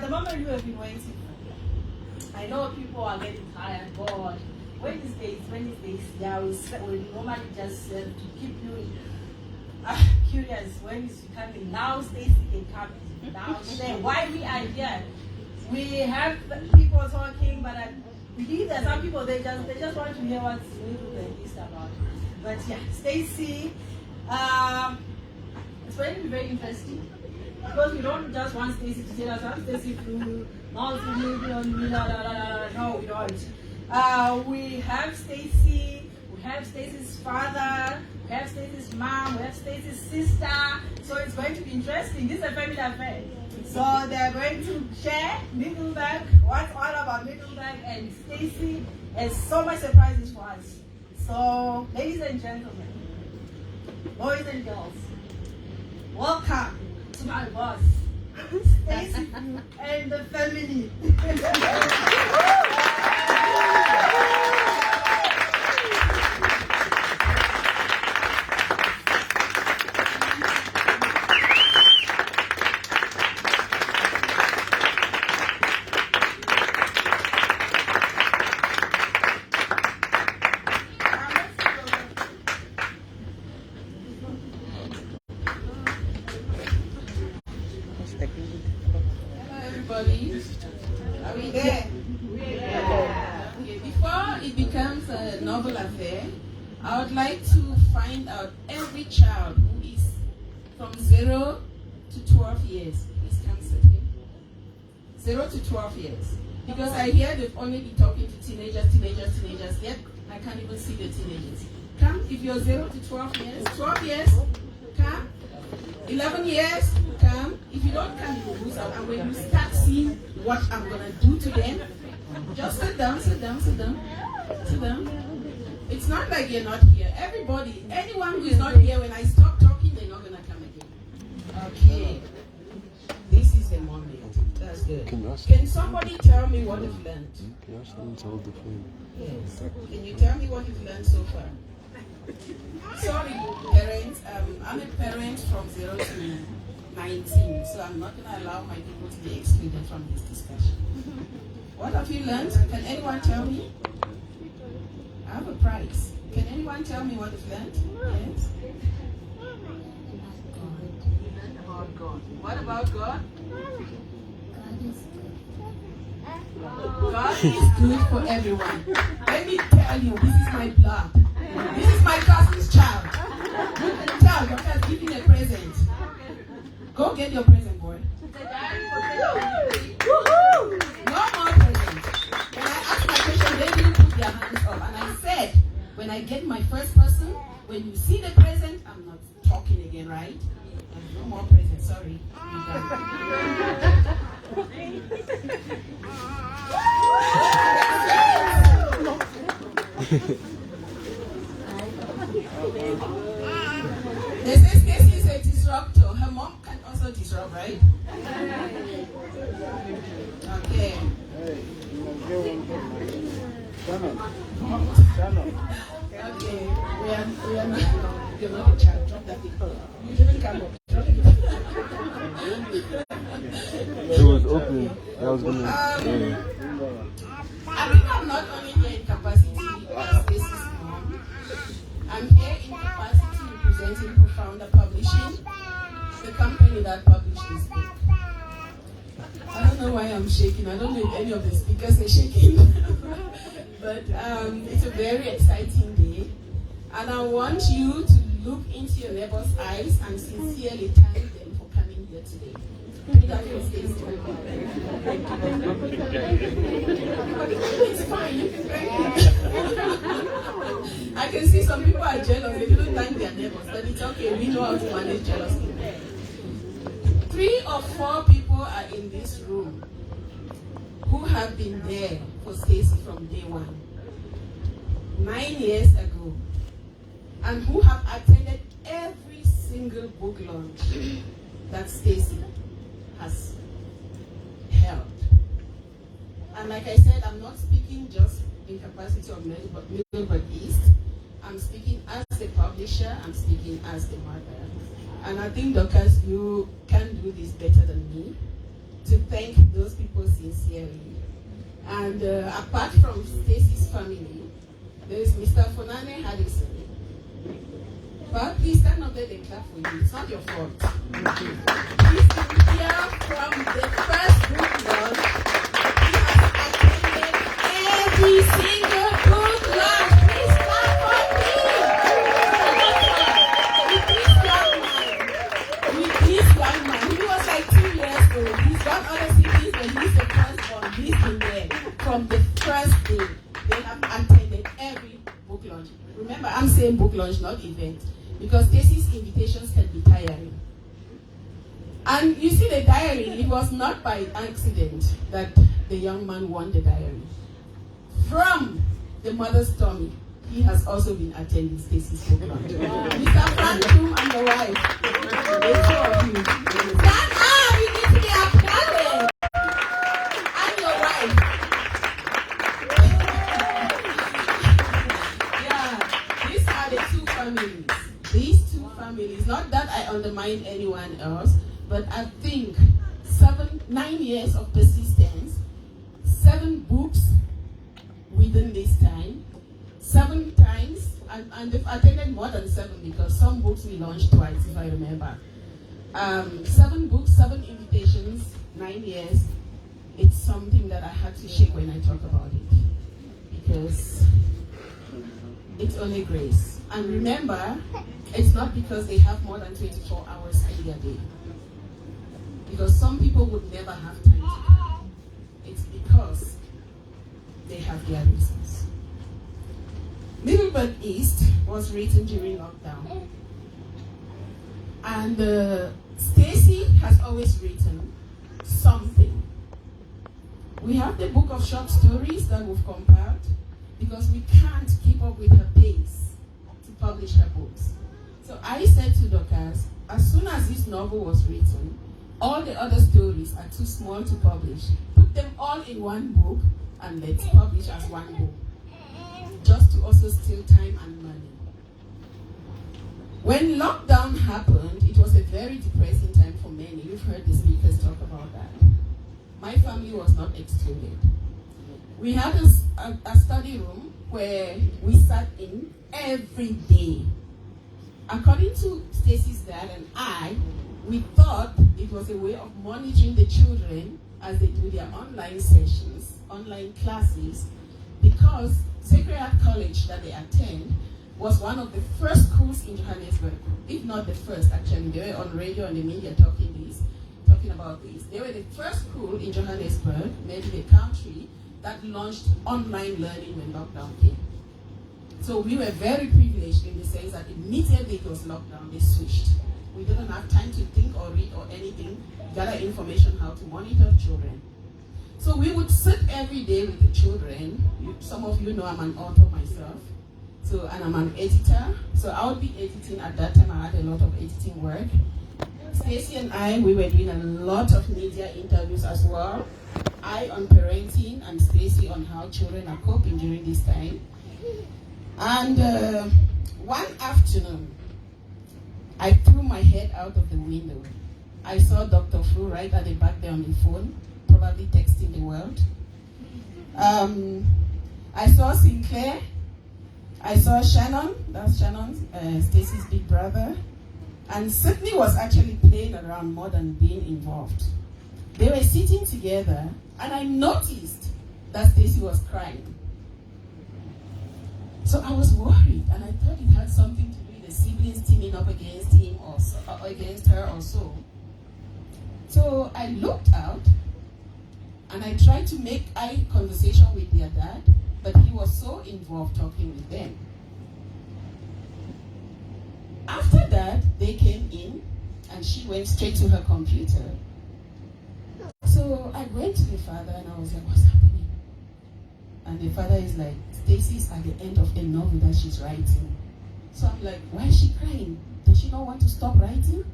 The moment you have been waiting for, I know people are getting tired, bored. Wednesdays, yeah, we normally just to keep you curious. When is you coming? Now Stacey can come. Now share why we are here. We have people talking, but I believe that some people they just want to hear what's Middleburg East about. But yeah, Stacey, it's going to be very interesting because we don't just want Stacey to tell us I'm Stacey Fru, no, we don't. We have Stacey, we have Stacey's father, we have Stacey's mom, we have Stacey's sister. So it's going to be interesting. This is a family affair. So they're going to share Middleburg, what's all about Middleburg, and Stacey has so much surprises for us. So, ladies and gentlemen, boys and girls, welcome to my boss, Stacey and the family. Are we there? Yeah. Okay. Before it becomes a novel affair, I would like to find out every child who is from 0 to 12 years. Please come sit here. 0 to 12 years. Because I hear they've only been talking to teenagers, yet I can't even see the teenagers. Come, if you're 0 to 12 years, 12 years, come. 11 years, come. If you don't come, you will lose out. And when you start seeing what I'm going to do to them, just sit down. It's not like you're not here. Everybody, anyone who is not here, when I stop talking, they're not going to come again. Okay. This is a moment. That's good. Can somebody tell me what you've learned? Yes. Can you tell me what you've learned so far? Sorry, parents. I'm a parent from 0 to 19, so I'm not going to allow my people to be excluded from this discussion. What have you learned? Can anyone tell me? I have a prize. Can anyone tell me what you've learned? Yes. About God. What about God? God is good for everyone. Let me tell you, this is my blood. This is my cousin's child. You can tell your child giving a present. Go get your present, boy. No more presents. When I asked my question, they didn't put their hands up. And I said, when I get my first person, when you see the present, I'm not talking again, right? No more presents, sorry. They say Stacey is a disruptor. Her mom can also disrupt, right? Okay. Okay. We are not. You're not a child. Drop that thing. You didn't come up. Drop it. It was open. That was gonna. I think I'm not only here in capacity as Stacey's mom. I'm here in capacity representing Profounder Publishing, the company that published this book. I don't know why I'm shaking. I don't know if any of the speakers are shaking. But it's a very exciting day. And I want you to look into your neighbor's eyes and sincerely thank them for coming here today. It's fine, you can thank them. I can see some people are jealous, they didn't thank their neighbors, but it's okay, we know how to manage jealousy. 3 or 4 people are in this room who have been there for Stacey from day 1, 9 years ago, and who have attended every single book launch that Stacey has held. And like I said, I'm not speaking just in capacity of Middleburg East. I'm speaking as the publisher, I'm speaking as the mother. And I think, Dorcas, you can do this better than me, to thank those people sincerely. And apart from Stacey's family, there is Mr. Fonane Harrison. But please stand up there and clap for you. It's not your fault. He's been here from the first book launch. He has attended every single book launch. Please clap for him. With this young man. He was like 2 years old. He's got other siblings, but he's the firstborn. He's been there from the first day. They have attended every book launch. Remember, I'm saying book launch, not event. Because Stacey's invitations can be tiring. And you see the diary, it was not by accident that the young man won the diary. From the mother's tummy, he has also been attending Stacey's book launch. Mr. Franklin and the wife. The two of you. Stand up, you need to be applauded. And your wife. Yeah, these are the two families. These two families, not that I undermine anyone else, but I think 9 years of persistence, 7 books within this time, 7 times, and they've attended more than 7 because some books we launched twice, if I remember. 7 books, 7 invitations, 9 years. It's something that I had to shake when I talk about it because it's only grace. And remember, it's not because they have more than 24 hours in their day. Because some people would never have time to come. It's because they have their reasons. Middleburg East was written during lockdown. And Stacey has always written something. We have the book of short stories that we've compiled because we can't keep up with her pace to publish her books. So I said to Dorcas, as soon as this novel was written, all the other stories are too small to publish. Put them all in one book and let's publish as one book. Just to also steal time and money. When lockdown happened, it was a very depressing time for many. You've heard the speakers talk about that. My family was not excluded. We had a study room where we sat in every day. According to Stacey's dad and I, we thought it was a way of monitoring the children as they do their online sessions, online classes, because Sacred Heart College that they attend was one of the first schools in Johannesburg, if not the first actually. They were on radio and the media talking about this. They were the first school in Johannesburg, maybe the country, that launched online learning when lockdown came. So we were very privileged in the sense that immediately it was lockdown, they switched. We didn't have time to think or read or anything, gather information how to monitor children. So we would sit every day with the children. Some of you know I'm an author myself, and I'm an editor. So I would be editing at that time. I had a lot of editing work. Stacey and I, we were doing a lot of media interviews as well. I on parenting and Stacey on how children are coping during this time. And one afternoon, I threw my head out of the window. I saw Dr. Fru right at the back there on the phone, probably texting the world. I saw Sinclair. I saw Shannon, that's Shannon, Stacey's big brother. And Sydney was actually playing around more than being involved. They were sitting together, and I noticed that Stacey was crying. So I was worried, and I thought it had something to do with the siblings teaming up against him or against her or so. So I looked out, and I tried to make eye conversation with their dad, but he was so involved talking with them. After that, they came in, and she went straight to her computer. So I went to the father, and I was like, what's happening? And the father is like, Stacey's at the end of a novel that she's writing. So I'm like, why is she crying? does she not want to stop writing?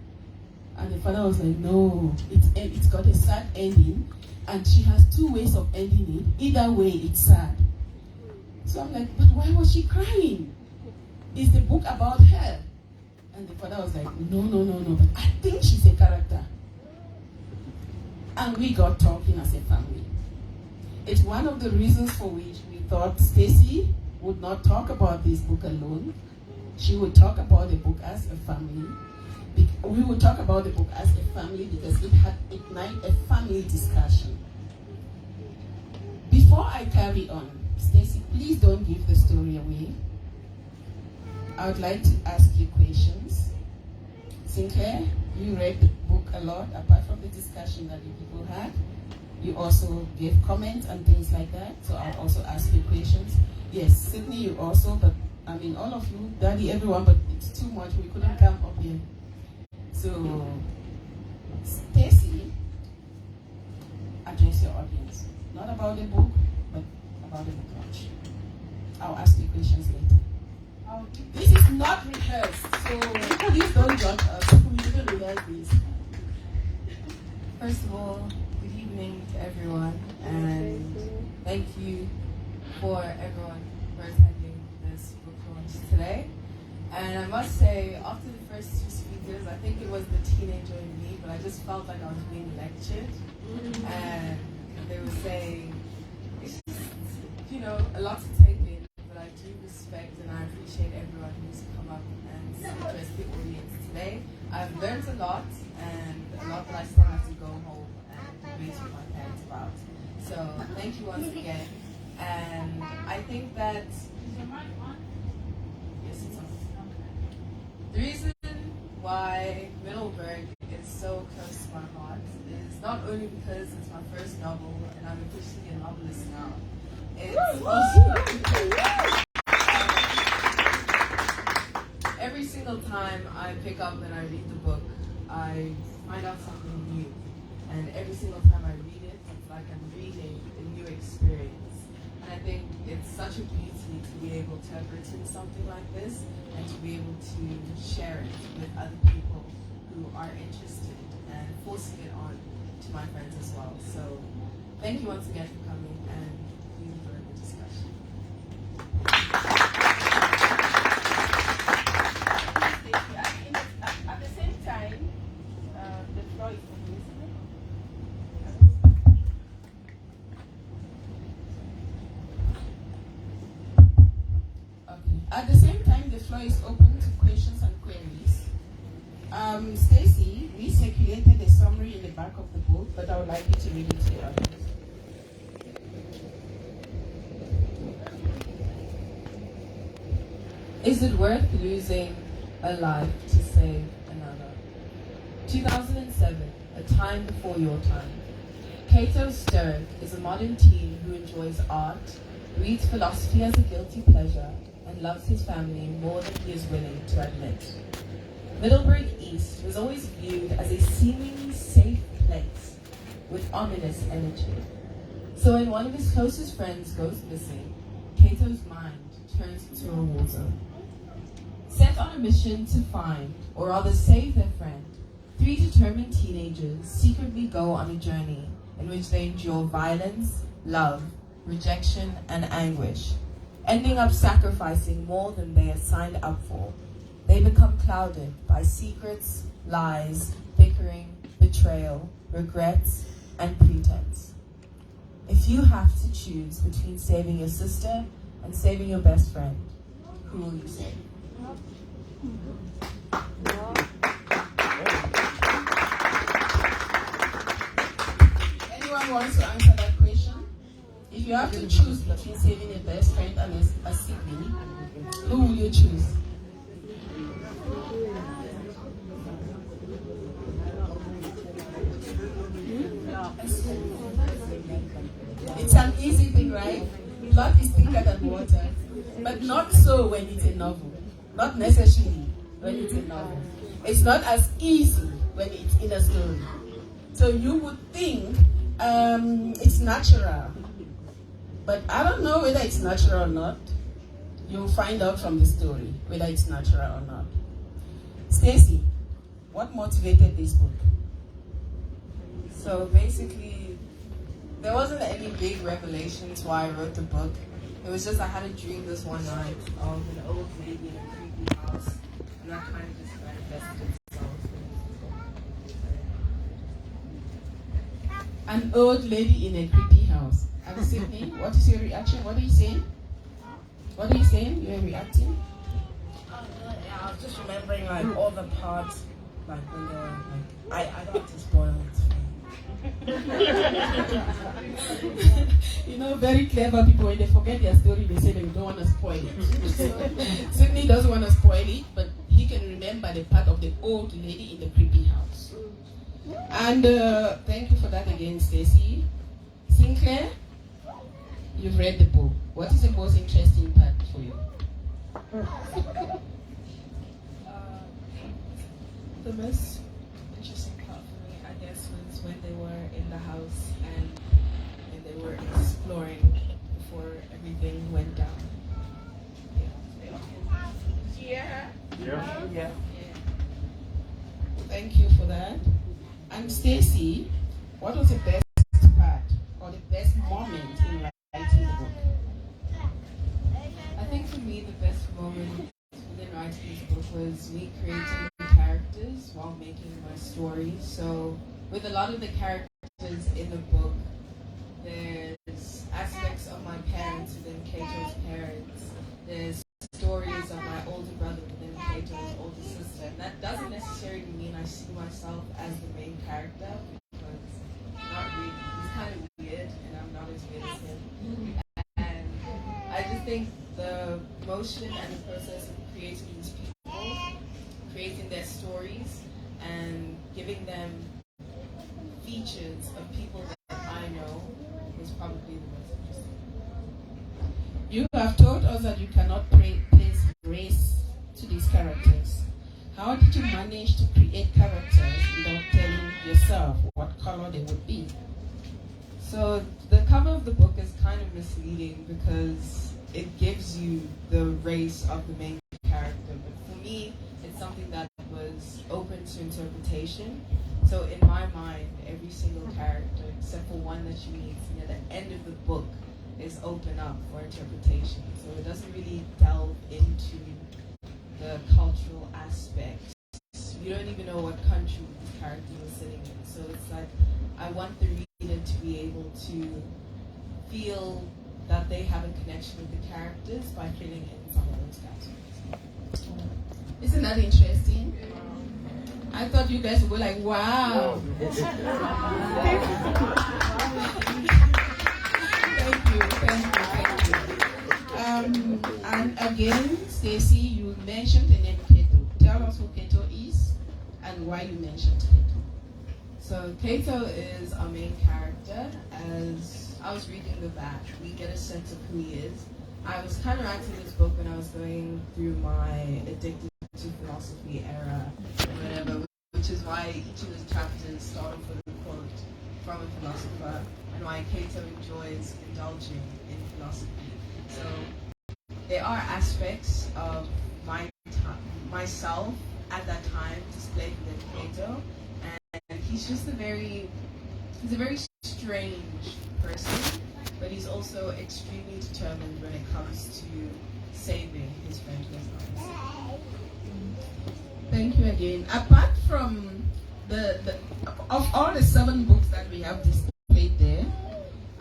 And the father was like, no, it's got a sad ending, and she has two ways of ending it. Either way, it's sad. So I'm like, but why was she crying? Is the book about her? And the father was like, no, but I think she's a character. And we got talking as a family. It's one of the reasons for which we thought Stacey would not talk about this book alone. She would talk about the book as a family. We would talk about the book as a family because it had ignited a family discussion. Before I carry on, Stacey, please don't give the story away. I would like to ask you questions. Sinclair, you read the book a lot, apart from the discussion that you people had. You also gave comments and things like that, so I'll also ask you questions. Yes, Sydney, you also, but I mean all of you, Daddy, everyone, but it's too much, we couldn't come up here. So, Stacey, address your audience. Not about the book, but about the book launch. I'll ask you questions later. This is not rehearsed, so please don't judge us. We didn't rehearse this. First of all, good evening to everyone, and thank you for everyone for attending this book launch today. And I must say, after the first two speakers, I think it was the teenager in me, but I just felt like I was being lectured. And they were saying, it's just, you know, a lot to take in, but I do respect and I appreciate everyone who's come up and addressed the audience today. I've learned a lot, and a lot that I still have to go home and raise with my parents about. So thank you once again. And I think that the reason why Middleburg is so close to my heart is not only because it's my first novel and I'm officially a novelist now. It's also every single time I pick up and I read the book, I find out something new. And every single time I read it, it's like I'm reading a new experience. And I think it's such a beauty to be able to have written something like this and to be able to share it with other people who are interested and forcing it on to my friends as well. So thank you once again for coming, and please enjoy the discussion. At the same time, the floor is open, isn't it? Okay. At the same time, the floor is open to questions and queries. Stacey, we circulated a summary in the back of the book, but I would like you to read it to the audience. Is it worth losing a life to save another? 2007, a time before your time. Cato Sturrock is a modern teen who enjoys art, reads philosophy as a guilty pleasure, and loves his family more than he is willing to admit. Middleburg East was always viewed as a seemingly safe place with ominous energy. So when one of his closest friends goes missing, Cato's mind turns into a war zone. Set on a mission to find, or rather save their friend, three determined teenagers secretly go on a journey in which they endure violence, love, rejection, and anguish, ending up sacrificing more than they had signed up for. They become clouded by secrets, lies, bickering, betrayal, regrets, and pretense. If you have to choose between saving your sister and saving your best friend, who will you save? Anyone wants to answer that question? If you have to choose between saving your best friend and a sibling, who will you choose? It's an easy thing, right? Blood is thicker than water. But not so when it's a novel. Not necessarily when it's a novel. It's not as easy when it's in a story. So you would think it's natural. But I don't know whether it's natural or not. You'll find out from the story whether it's natural or not. Stacey, what motivated this book? So basically, there wasn't any big revelations why I wrote the book. It was just I had a dream this one night of an old lady in a creepy house, and that kind of just manifested itself. An old lady in a creepy house. And Sydney, what is your reaction? What are you saying? What are you saying? You're reacting? Yeah, I was just remembering like all the parts, like when they were like, I don't have to spoil it. You know, very clever people, when they forget their story, they say they don't want to spoil it. Sydney doesn't want to spoil it, but he can remember the part of the old lady in the creepy house. And thank you for that again, Stacey. Sinclair, you've read the book. What is the most interesting part for you? The most interesting part for me, I guess, was when they were in the house and they were exploring before everything went down. Yeah. Thank you for that. And Stacey, what was the best part or the best moment in writing the book? I think for me, the best moment within writing this book was me creating the characters while making my story. So with a lot of the characters in the book, there's aspects of my parents within Kato's parents. There's stories of my older brother within Kato's older sister. And that doesn't necessarily mean I see myself as the main character, because not really. He's kind of weird, and I'm not as weird as him. And I just think the motion and the process of creating these people, creating their stories, and giving them features of people that I know is probably the most interesting. You have told us that you cannot place race to these characters. How did you manage to create characters without telling yourself what color they would be? So the cover of the book is kind of misleading because it gives you the race of the main character. But for me, it's something that was open to interpretation. So in my mind, every single character, except for one that you meet near the end of the book, is open up for interpretation. So it doesn't really delve into the cultural aspects. You don't even know what country this character was sitting in. So it's like, I want the reader to be able to feel that they have a connection with the characters by filling in some of those categories. Isn't that interesting? I thought you guys would be like, wow. Thank you. And again, Stacey, you mentioned the name Kato. Tell us who Kato is and why you mentioned Kato. So Kato is our main character. As I was reading the back, we get a sense of who he is. I was kind of writing this book when I was going through my addicted to philosophy era or whatever, which is why each of the chapters start off with a quote from a philosopher and why Kato enjoys indulging in philosophy. So there are aspects of myself at that time displayed within Kato, and he's just a very strange person, but he's also extremely determined when it comes to saving his friend who is honest. Thank you again. Apart from of all the 7 books that we have displayed there,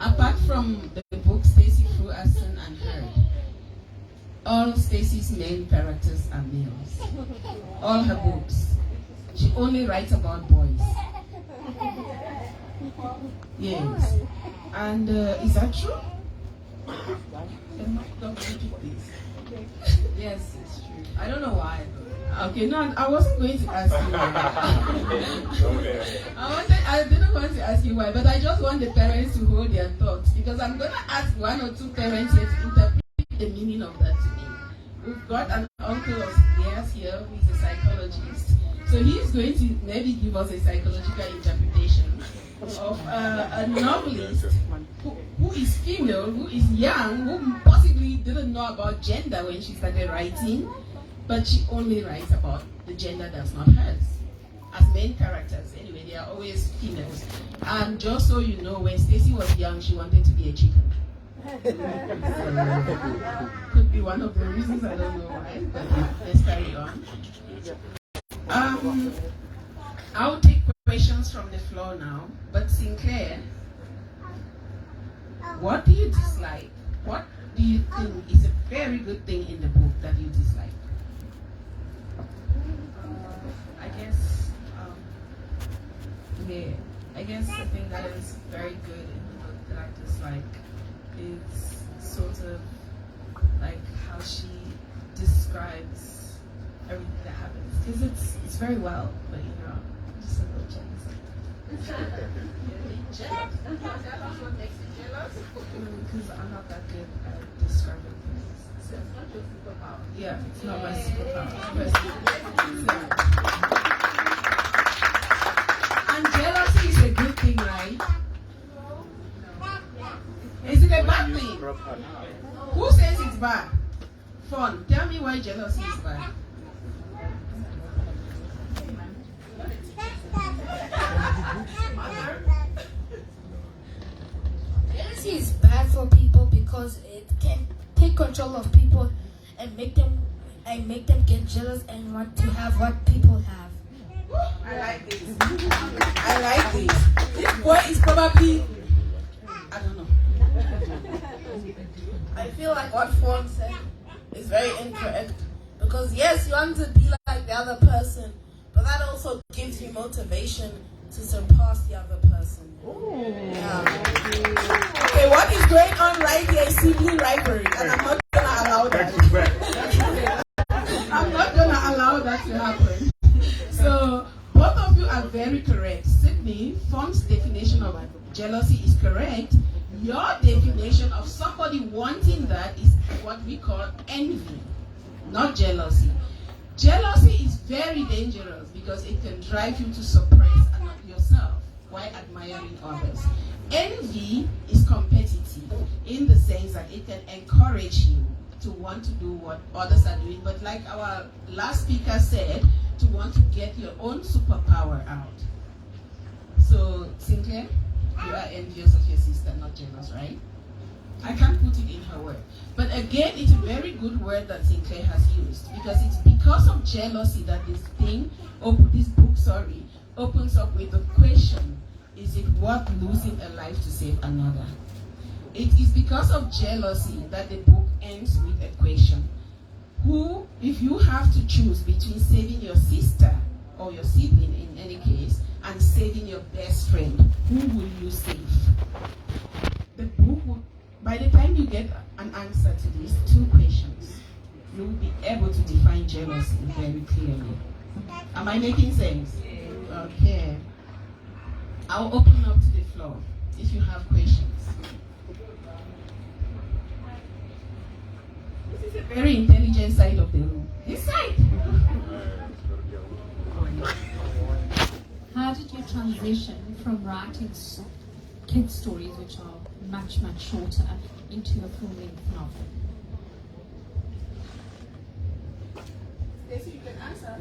apart from the book Stacey Fru has seen and heard, all Stacey's main characters are males. All her books. She only writes about boys. Yes. And is that true? Yes, it's true. I don't know why. Okay, no, I wasn't going to ask you why. I didn't want to ask you why, but I just want the parents to hold their thoughts, because I'm going to ask 1 or 2 parents here to interpret the meaning of that to me. We've got an uncle of theirs here who is a psychologist, so he's going to maybe give us a psychological interpretation of a novelist who is female, who is young, who possibly didn't know about gender when she started writing, but she only writes about the gender that's not hers. As main characters, anyway, they are always females. And just so you know, when Stacey was young, she wanted to be a chicken. Could be one of the reasons, I don't know why, but let's carry on. I'll take questions from the floor now, but Sinclair, what do you dislike? What do you think is a very good thing in the book that you dislike? I guess the thing that is very good in the book that I dislike is sort of like how she describes everything that happens. Because it's very well, but you know, I'm just a little jealous. Jealous? What makes you jealous? Because I'm not that good at describing things. So it's not your superpower. Yeah, it's not my superpower. And jealousy is a good thing, right? Is it a bad thing? Who says it's bad? Fun. Tell me why jealousy is bad. Jealousy is bad for people because it can take control of people and make them get jealous and want to have what people have. I like this. I like this. This boy is probably, I don't know. I feel like what Fawn said is very incorrect because yes, you want to be like the other person, but that also gives you motivation to surpass the other person. Yeah. Okay, what is going on right here is sibling rivalry, and I'm not gonna allow that. I'm not gonna allow that to happen. So both of you are very correct. Sydney, Fawn's definition of jealousy is correct. Your definition of somebody wanting that is what we call envy, not jealousy. Jealousy is very dangerous because it can drive you to suppress yourself while admiring others. Envy is competitive in the sense that it can encourage you to want to do what others are doing, but like our last speaker said, to want to get your own superpower out. So, Sinclair, you are envious of your sister, not jealous, right? I can't put it in her word. But again, it's a very good word that Sinclair has used because it's because of jealousy that this book opens up with the question, is it worth losing a life to save another? It is because of jealousy that the book ends with a question. Who, if you have to choose between saving your sister or your sibling in any case and saving your best friend, who will you save? The book will, by the time you get an answer to these two questions, you will be able to define jealousy very clearly. Am I making sense? Okay. I'll open up to the floor if you have questions. This is a very intelligent side of the room. This side. How did you transition from writing kids' stories, which are much, much shorter, into a full-length novel? Stacey, you can answer.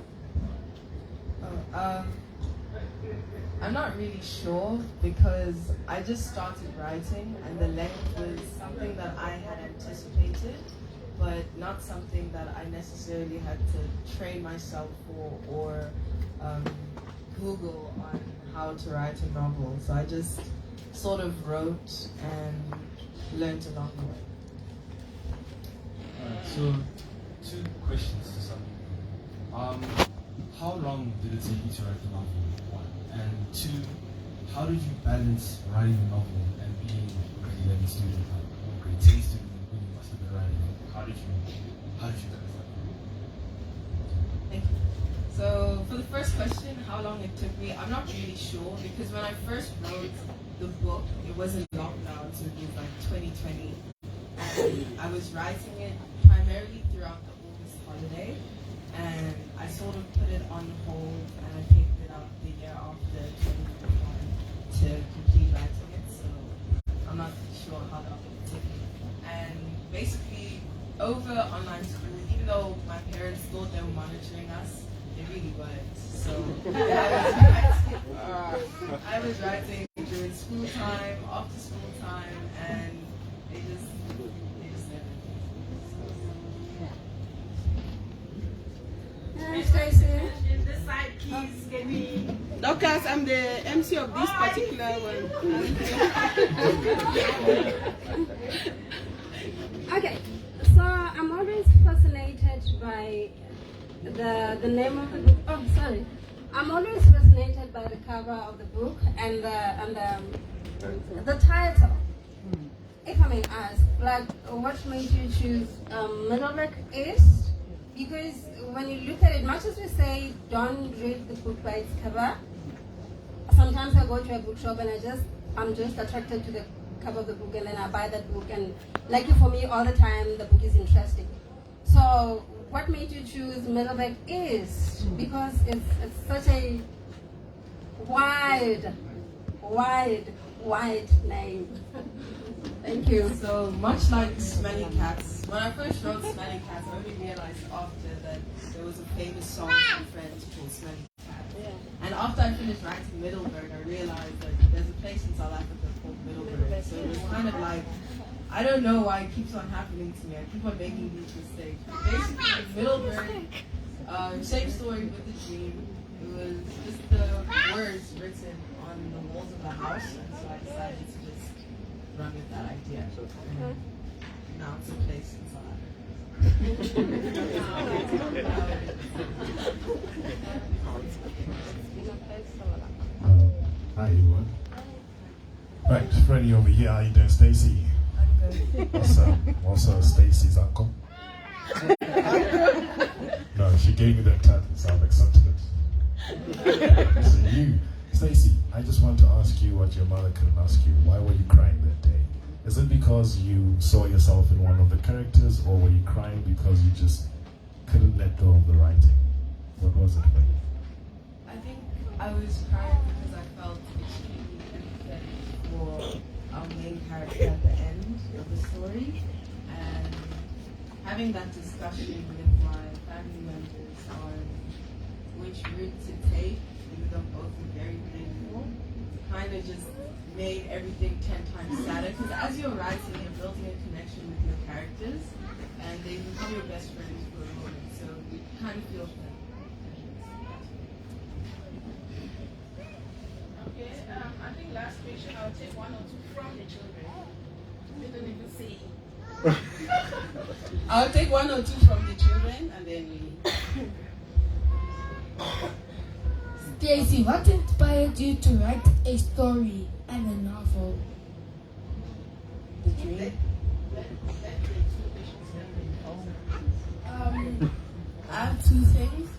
I'm not really sure because I just started writing and the length was something that I had anticipated, but not something that I necessarily had to train myself for or Google on how to write a novel. So I just sort of wrote and learned along the way. So, two questions to some people. How long did it take you to write the novel? One. And two, how did you balance writing a novel and being a grade 11 student, or grade 10 student when you must have been writing it? How did you balance that? Thank you. So for the first question, how long it took me, I'm not really sure because when I first wrote the book, it wasn't lockdown, so it was like 2020. And I was writing it primarily throughout the August holiday, and I sort of put it on hold and I picked it up the year after 2021 to complete writing it, so I'm not sure how long it took me. And basically, over online school, even even though my parents thought they were monitoring us, they really weren't. So I was writing during school time, after school time, and they just never. This side, please, can we? Doctors, I'm the MC of this particular one. Okay, so I'm always fascinated by the name of the book. Oh, sorry. I'm always fascinated by the cover of the book and the title. If I may ask, like, what made you choose Middleburg East? Because when you look at it, much as we say, don't read the book by its cover, sometimes I go to a bookshop and I'm just attracted to the cover of the book, and then I buy that book, and lucky for me, all the time the book is interesting. So what made you choose Middleburg East? Because it's such a wide name. Thank you. So much like Smelly Cats, when I first wrote Smelly Cats, I only realized after that there was a famous song from Friends called Smelly Cats. Yeah. And after I finished writing Middleburg, I realized that there's a place in South Africa called Middleburg. So it was kind of like, I don't know why it keeps on happening to me. I keep on making these mistakes. But basically, Middleburg, same story with the dream. It was just the words written on the walls of the house, and so I decided to just run with that idea. Now it's a place in South Hi everyone. Right, Freddie over here. How you doing, Stacey? Also Stacey's uncle. No, she gave me that title, so I've accepted it. So you, Stacey, I just want to ask you what your mother couldn't ask you. Why were you crying that day? Is it because you saw yourself in one of the characters, or were you crying because you just couldn't let go of the writing? What was it for you? I think I was crying because I felt extremely empathetic for our main character at the end of the story, and having that discussion with my family members on which route to take, even though both were very painful, kind of just made everything 10 times sadder, because as you're writing, you're building a connection with your characters, and they become your best friends for a moment, so you kind of feel that. Okay, I think last question, I'll take one or two from the children. They don't even say. I'll take one or two from the children, and then we... Stacey, what inspired you to write a story and a novel? The dream. I have two things.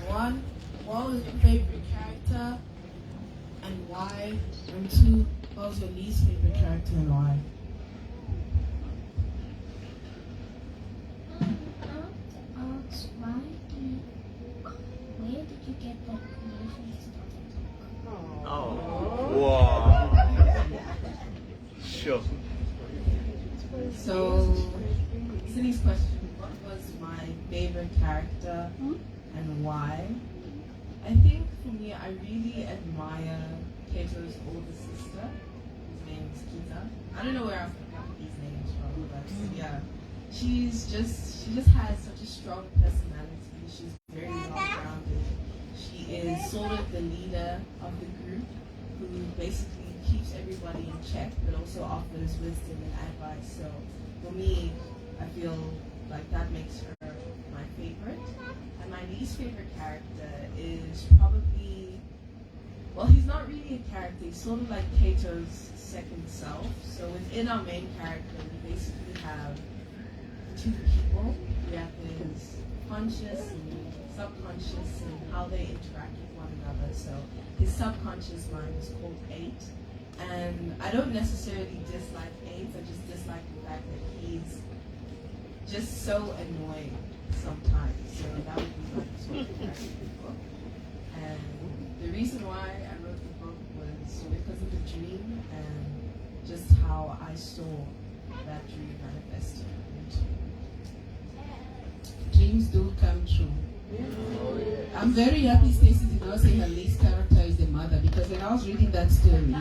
One, what was your favorite character and why? And two, what was your least favorite character and why? Where did you get that creation started? Oh, wow. Sure. So, Cindy's question, what was my favorite character and why? I think for me, I really admire Kato's older sister. His name is Kita. I don't know where I've picked up these names from, but yeah. She just has such a strong personality. She's very well-rounded. She is sort of the leader of the group who basically keeps everybody in check, but also offers wisdom and advice. So for me, I feel like that makes her my favorite. And my least favorite character is probably, well, he's not really a character. He's sort of like Kato's second self. So within our main character, we basically have two people. We have his conscious and subconscious and how they interact with one another. So his subconscious mind is called 8. And I don't necessarily dislike 8, I just dislike the fact that he's just so annoying sometimes. So that would be my sort of character in the book. And the reason why I wrote the book was because of the dream and just how I saw that dream manifested into. dreams do come true. I'm very happy Stacey did not say her least character is the mother, because when I was reading that story,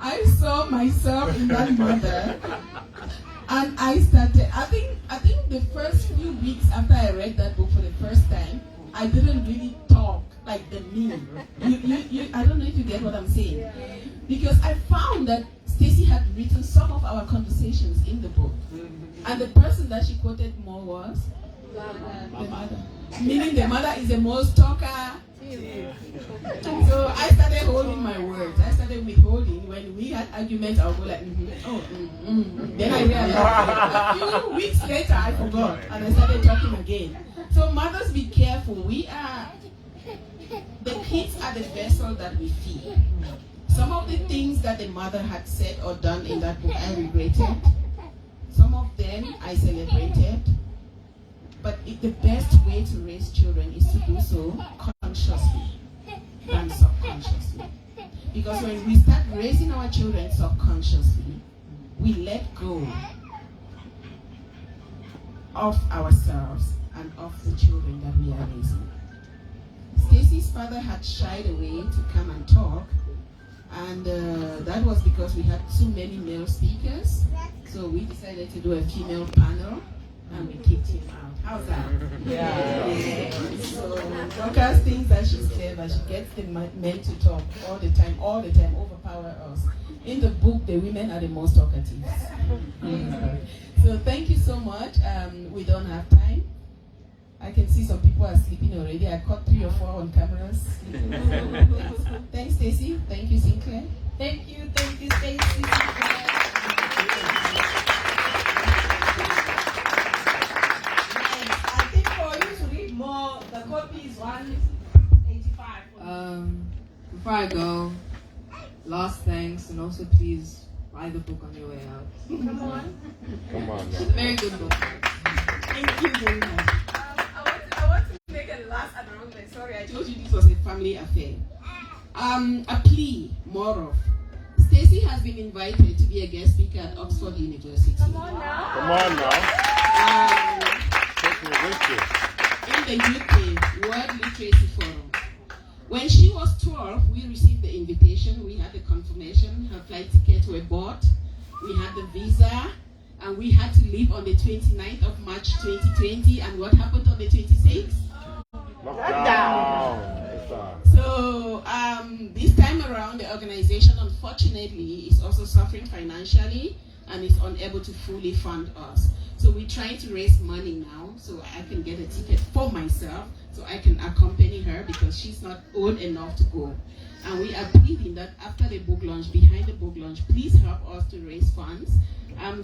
I saw myself in that mother, and I started. I think the first few weeks after I read that book for the first time, I didn't really talk like the me. I don't know if you get what I'm saying, because I found that Stacey had written some of our conversations in the book, and the person that she quoted more was the mother. Meaning the mother is the most talker. So I started holding my words. I started withholding. When we had arguments, I would go like, Then I realized a few weeks later I forgot, and I started talking again. So mothers, be careful. The kids are the vessel that we feed. Some of the things that the mother had said or done in that book, I regretted. Some of them I celebrated. But the best way to raise children is to do so consciously than subconsciously. Because when we start raising our children subconsciously, we let go of ourselves and of the children that we are raising. Stacey's father had shied away to come and talk, and that was because we had too many male speakers. So we decided to do a female panel, and we kicked him out. How's that? Yeah. So Dorcas thinks that she's clever. She gets the men to talk all the time, overpower us. In the book, the women are the most talkative. So thank you so much. We don't have time. I can see some people are sleeping already. I caught 3 or 4 on cameras. Thanks, Stacey. Thank you, Sinclair. Thank you, Stacey. More, the copy is 185. Before I go, last thanks, and also please buy the book on your way out. Come on. It's a very good book. Thank you very much. I want to make a last announcement. Sorry, I told you this was a family affair. A plea, more of. Stacey has been invited to be a guest speaker at Oxford University. Come on now. Come on now. In the UK World Literacy Forum. When she was 12, we received the invitation, we had the confirmation, her flight tickets were bought, we had the visa, and we had to leave on the 29th of March 2020, and what happened on the 26th? Lockdown. So this time around, the organization unfortunately is also suffering financially and is unable to fully fund us. So we're trying to raise money now so I can get a ticket for myself so I can accompany her because she's not old enough to go. And we are pleading that after the book launch, behind the book launch, please help us to raise funds.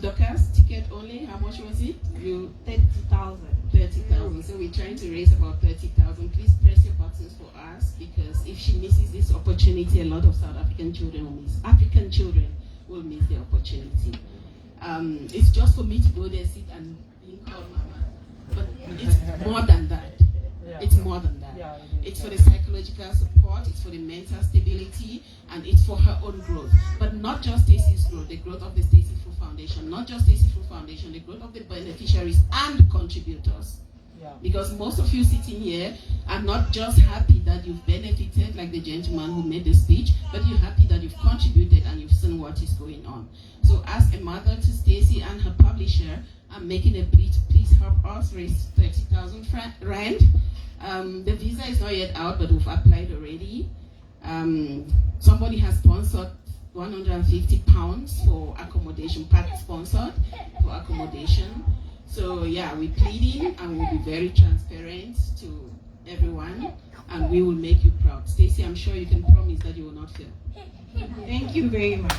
Dorcas, ticket only, how much was it? 30,000. 30,000. So we're trying to raise about 30,000. Please press your buttons for us because if she misses this opportunity, a lot of South African children will miss. African children will miss the opportunity. It's just for me to go there, sit and being called mama. But it's more than that. It's more than that. It's for the psychological support, it's for the mental stability, and it's for her own growth. But not just Stacey's growth, the growth of the Stacey Fru Foundation, not just Stacey Fru Foundation, the growth of the beneficiaries and contributors. Because most of you sitting here are not just happy that you've benefited, like the gentleman who made the speech, but you're happy that you've contributed and you've seen what is going on. So as a mother to Stacey and her publisher, I'm making a plea to please help us raise 30,000 rand. The visa is not yet out, but we've applied already. Somebody has sponsored 150 pounds for accommodation, part sponsored for accommodation. So yeah, we're pleading and we'll be very transparent to everyone and we will make you proud. Stacey, I'm sure you can promise that you will not fail. Thank you very much. So,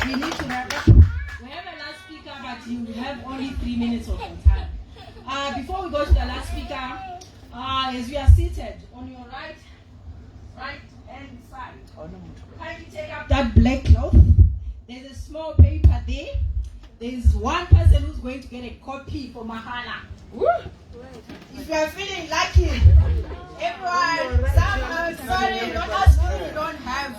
we need to wrap up. We have a last speaker, but you have only 3 minutes of your time. Before we go to the last speaker, as we are seated on your right hand side, kindly take up that black cloth. There's a small paper there. There's one person who's going to get a copy for Mahala. If you are feeling lucky, everyone, some are sorry, not us who don't have.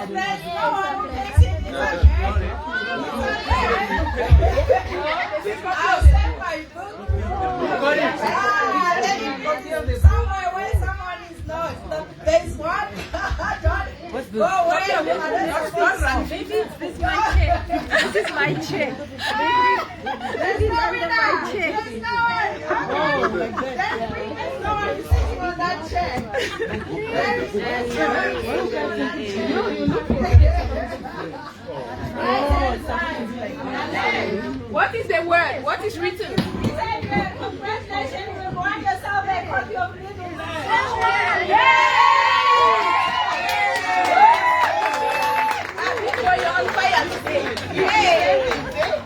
there's no one who takes it. It's okay. I'll send my book. Somewhere where someone is not. There's one. What's this? Go away. Maybe this is my check. This is my check. This is under my check. There's no one. There's no one sitting on that chair. What is the word? What is written? He said, congratulations, you won yourself a copy of Middleburg. You're on fire today. Yay!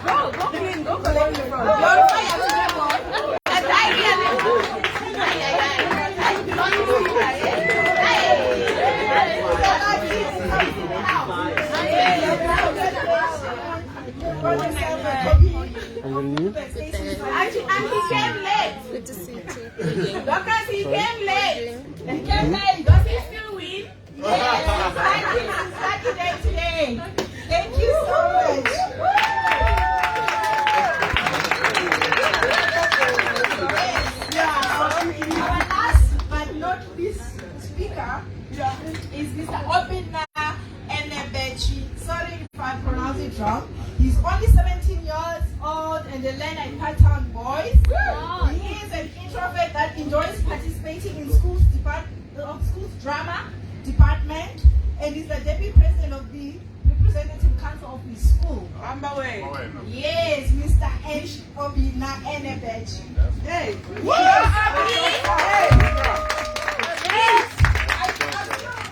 Go clean, go collect your phone. You're on fire today, boy. And he came late. Good to see you. Doctors, he came late. He came late. Does he still win? Yes, it's lucky day today. Thank you so much. Our last but not least speaker is Mr. Obina Enebechi. Sorry if I pronounce it wrong. He's only 17 years old and a learner in Pattown Boys. He is an introvert that enjoys participating in schools drama department and is the deputy president of the representative council of his school. Yes, Mr. H. Obina Enebechi. Hey.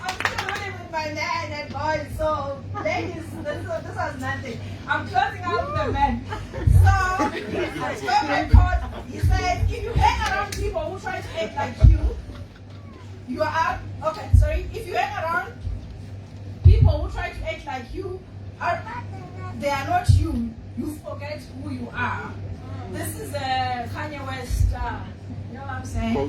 I'm still running with my man and boys, so ladies, this was nothing. I'm closing out the men. So, his favorite quote, he said, if you hang around people who try to act like you are out. Okay, sorry. If you hang around people who try to act like you, they are not you. You forget who you are. This is a Kanye West. You know what I'm saying? You know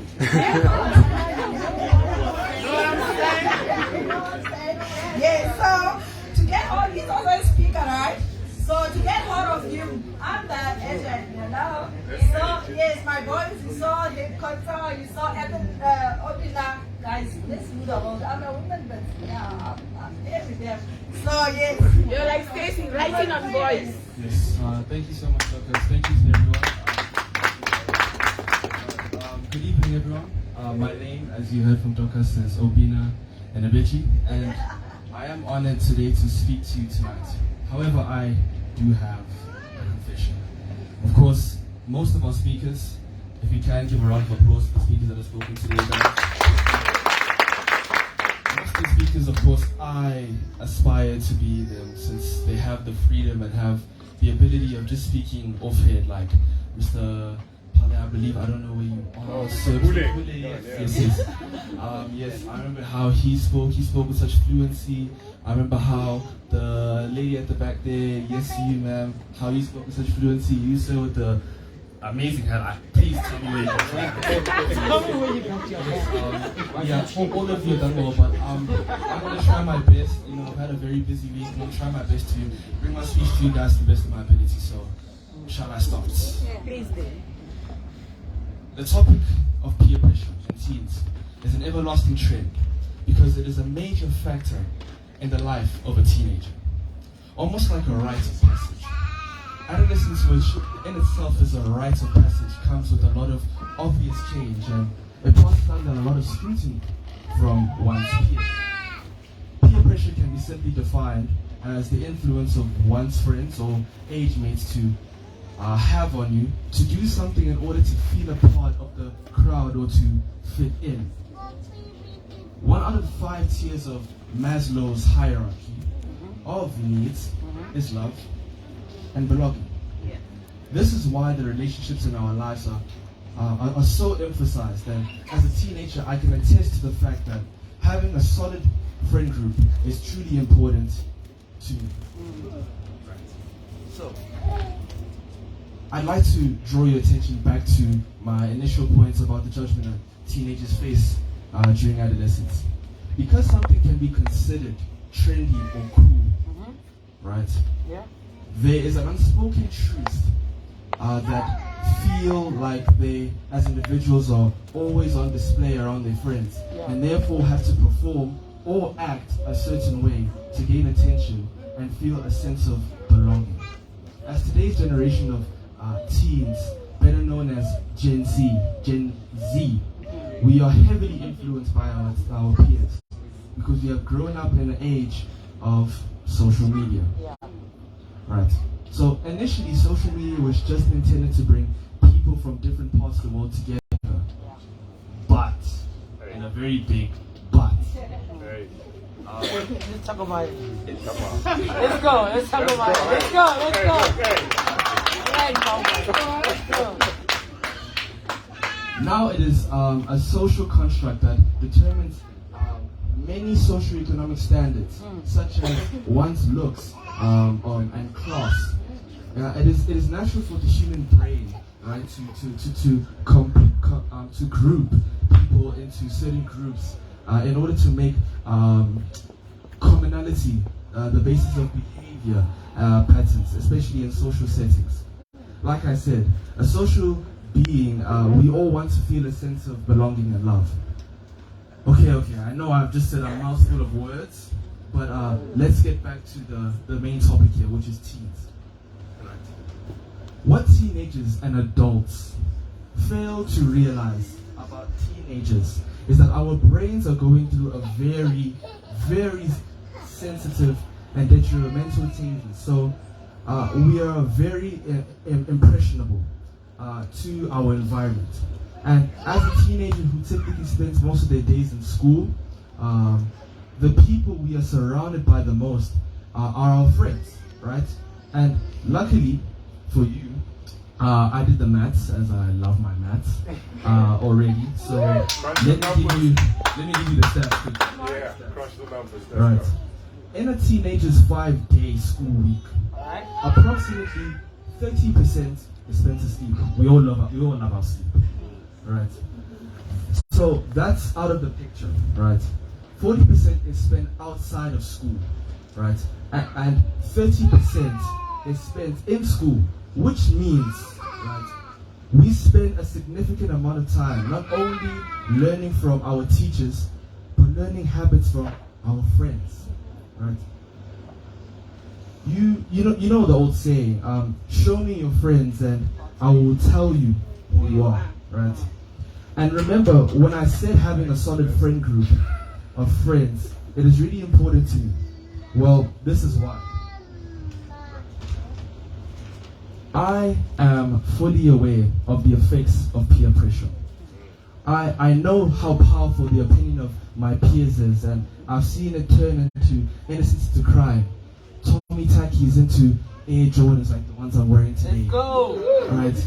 what I'm saying? Yeah. So to get hold, he's also a speaker, right? So to get hold of you, I'm the agent, you know. So yes, my boys, you saw him control, you saw Obina. Guys, let's move the world. I'm a woman, but yeah, I'm here with them. So yes. You're like Stacey, writing on boys. Yes, thank you so much, Doctor. Thank you to everyone. Good evening, everyone. My name, as you heard from Dorcas, is Obina Enebechi, and I am honored today to speak to you tonight. However, I do have a confession. Of course, most of our speakers, if you can give a round of applause for the speakers that have spoken today. Most of the speakers, of course, I aspire to be them since they have the freedom and have the ability of just speaking off-head, like Mr. I believe, I don't know where you are. So, yes, I remember how he spoke with such fluency. I remember how the lady at the back there, yes you ma'am, how you spoke with such fluency. You said with the amazing hat. Please tell me where you got it. Tell me where you got your hat. Yeah, all of you have done well, but I'm going to try my best. You know, I've had a very busy week. I'm going to try my best to bring my speech to you guys to the best of my ability. So, shall I start? Please do. The topic of peer pressure in teens is an everlasting trend because it is a major factor in the life of a teenager, almost like a rite of passage. Adolescence, which in itself is a rite of passage, comes with a lot of obvious change and it passes under a lot of scrutiny from one's peers. Peer pressure can be simply defined as the influence of one's friends or age mates to have on you to do something in order to feel a part of the crowd or to fit in. 1 out of 5 tiers of Maslow's hierarchy of needs is love and belonging. This is why the relationships in our lives are so emphasized, and as a teenager I can attest to the fact that having a solid friend group is truly important to me. So I'd like to draw your attention back to my initial points about the judgment that teenagers face during adolescence. Because something can be considered trendy or cool, right? Yeah. There is an unspoken truth that feel like they, as individuals, are always on display around their friends, and therefore have to perform or act a certain way to gain attention and feel a sense of belonging. As today's generation of teens, better known as Gen Z, we are heavily influenced by our peers because we have grown up in an age of social media. Right. So initially, social media was just intended to bring people from different parts of the world together. But, and a very big but. Let's talk about it. Let's go. Let's talk about it. Let's go. Now it is a social construct that determines many socioeconomic standards, such as one's looks and class. It is natural for the human brain, right, to group people into certain groups in order to make commonality the basis of behavior patterns, especially in social settings. Like I said, a social being, we all want to feel a sense of belonging and love. Okay, I know I've just said a mouthful of words, but let's get back to the main topic here, which is teens. What teenagers and adults fail to realize about teenagers is that our brains are going through a very, very sensitive and detrimental changes. So we are very impressionable to our environment. And as a teenager who typically spends most of their days in school, the people we are surrounded by the most are our friends, right? And luckily for you, I did the maths, as I love my maths already. So let me give you the stats. Yeah, crush the numbers. Right. In a teenager's 5-day school week, approximately 30% is spent to sleep. We all love our sleep. Right. So that's out of the picture, right? 40% is spent outside of school, right? And 30% is spent in school, which means, right, we spend a significant amount of time not only learning from our teachers, but learning habits from our friends, right? You know the old saying, show me your friends and I will tell you who you are, right? And remember, when I said having a solid friend group of friends, it is really important to me. Well, this is why. I am fully aware of the effects of peer pressure. I know how powerful the opinion of my peers is, and I've seen it turn into innocence to crime. Tommy Tackies into Air Jordans like the ones I'm wearing today. Let's go! Right?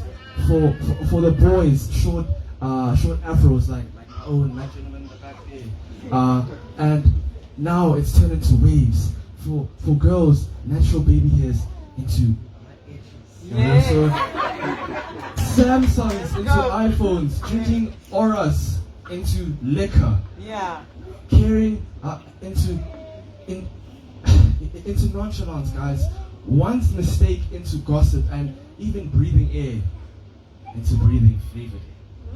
For the boys, short afros like my own, that gentleman in the back there. And now it's turned into waves. For girls, natural baby hairs into so Samsungs into iPhones, drinking auras into liquor. Yeah. Caring into nonchalance, guys. One's mistake into gossip, and even breathing air into breathing flavored.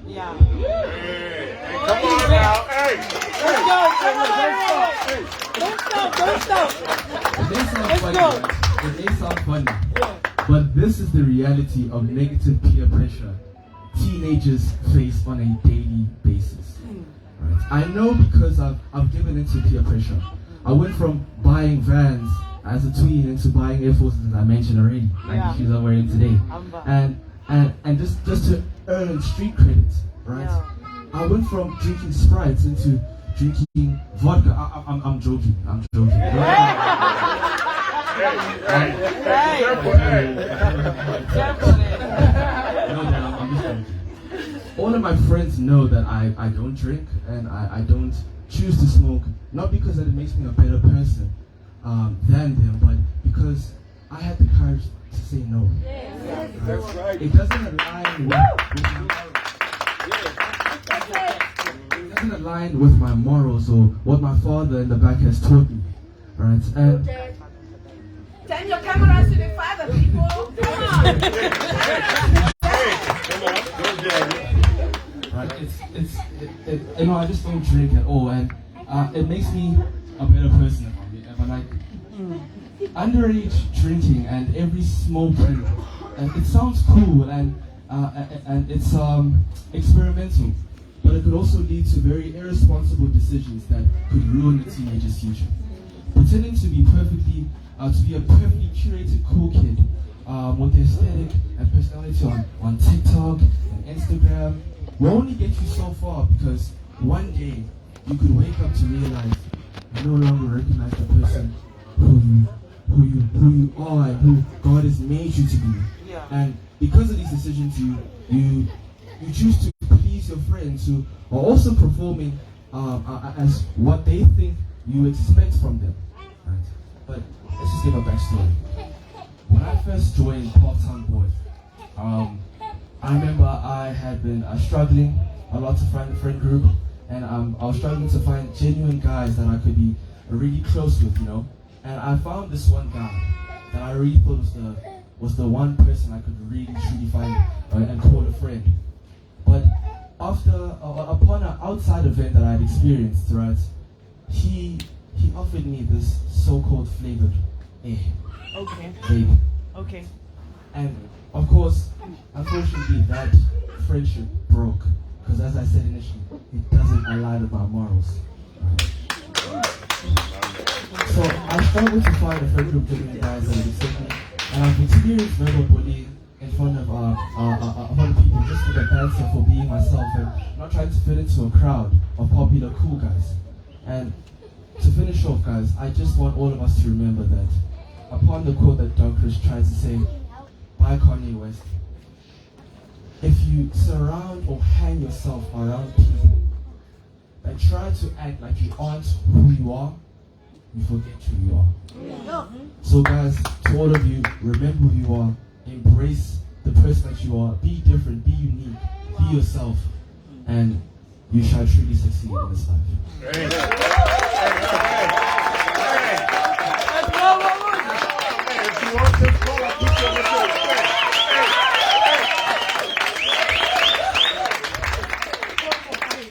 Yeah. Hey, come on now. Hey. Don't stop. It may sound funny, but this is the reality of negative peer pressure teenagers face on a daily basis. Right? I know because I've given into peer pressure. I went from buying Vans as a tween into buying Air Forces, as I mentioned already, like the shoes I'm wearing today, and just to earn street credits, right? I went from drinking Sprites into drinking vodka. I'm joking. All of my friends know that I don't drink and I don't choose to smoke, not because that it makes me a better person than them, but because I had the courage to say no. That's right. It doesn't align with my morals or what my father in the back has taught me. right? And Turn your cameras to the father, people. Come on. right, you know, I just don't drink at all, and it makes me a better person. But like underage drinking and every small drink, it sounds cool and it's experimental, but it could also lead to very irresponsible decisions that could ruin the teenager's future. Pretending to be a perfectly curated cool kid with the aesthetic and personality on TikTok and Instagram will only get you so far, because one day you could wake up to realize you no longer recognize the person who you are and who God has made you to be. And because of these decisions, you choose to please your friends who are also performing as what they think you expect from them. Right? But let's just give a backstory. When I first joined Parktown Boys, I remember I had been struggling a lot to find a friend group, and I was struggling to find genuine guys that I could be really close with, you know. And I found this one guy that I really thought was the one person I could really truly find and call a friend. But upon an outside event that I had experienced, right, he offered me this so-called flavored vape. Okay. And of course, unfortunately, that friendship broke, because as I said initially, it doesn't align with my morals. So I struggled to find a friend group with guys that would accept me, and I've experienced verbal bullying in front of people just for the banter, for being myself and not trying to fit into a crowd of popular cool guys. And to finish off, guys, I just want all of us to remember that upon the quote that Don Chris tried to say by Kanye West, if you surround or hang yourself around people that try to act like you aren't who you are, you forget who you are. So guys, to all of you, remember who you are, embrace the person that you are, be different, be unique, be yourself, and you shall truly succeed in this life.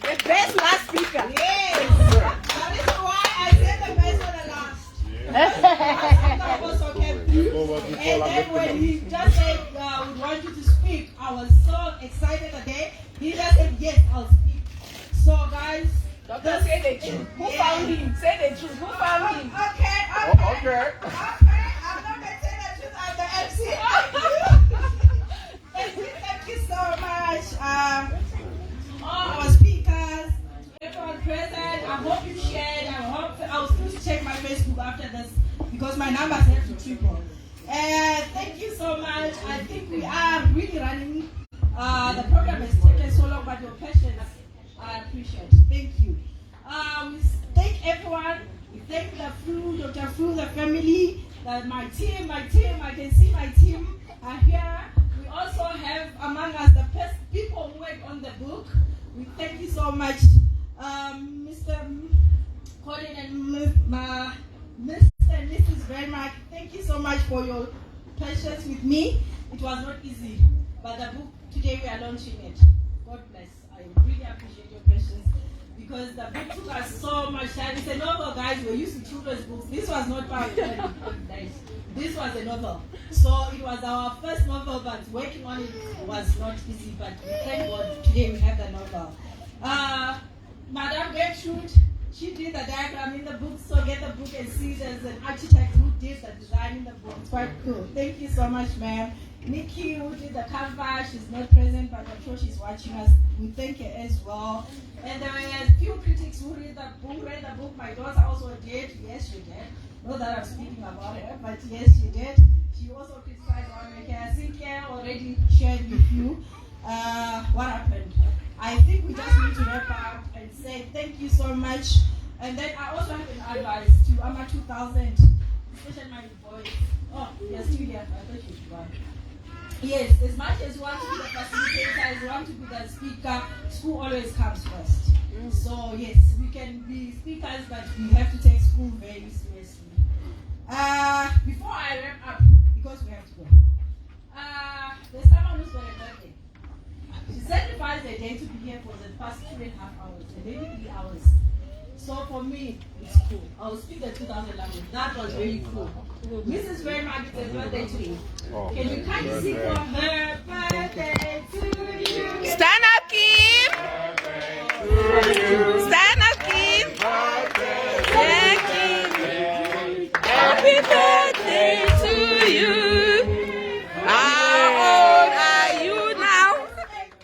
The best last speaker. Yes. That is why I said the best for the last. And then when he just said we want you to speak, I was so excited today. He just said yes, I'll speak. So guys, Doctor, say the truth. Who found him? Say the truth. Who found him? Okay. Okay. I'm not going to say the truth. I'm the MC. Thank you so much. All our speakers, everyone present. I hope you shared. I'll still check my Facebook after this, because my numbers have to triple. Thank you so much. I think we are really running. The program has taken so long, but your patience, I appreciate. Thank you. We thank everyone. We thank the Fru, Dr. Fru, the family, my team. I can see my team are here. We also have among us the people who work on the book. We thank you so much, Mr. Colin and Mr. and Mrs. very much. Thank you so much for your patience with me. It was not easy, but the book today we are launching it. God bless. I really appreciate your patience, because the book took us so much time. It's a novel, guys. We're used to children's books. This was not PowerPoint. This was a novel. So it was our first novel, but working on it was not easy. But thank God today we have the novel. Madame Gertrude, she did the diagram in the book, so get the book and see there's an architect who did the design in the book. It's quite cool. Thank you so much, ma'am. Nikki, who did the cover, she's not present, but I'm sure she's watching us. We thank her as well. And there were a few critics who read the book. My daughter also did. Yes, she did. Not that I'm speaking about her, but yes, she did. She also criticized our maker. I think Claire already shared with you what happened. I think we just need to wrap up and say thank you so much. And then I also have an advice to AMA 2000, especially my boys. Oh, yes, Julia, I thought you were one. Yes, as much as you want to be the facilitator, as you want to be the speaker, school always comes first. So yes, we can be speakers, but we have to take school very seriously. getting to be here for the past 2.5 hours, and maybe 3 hours. So for me, it's cool. I will speak the 2000 language. That was really cool. Mrs. Very Margaret's birthday today. Can you kindly sing for her birthday to you? Stand up, Kim! Birthday to you.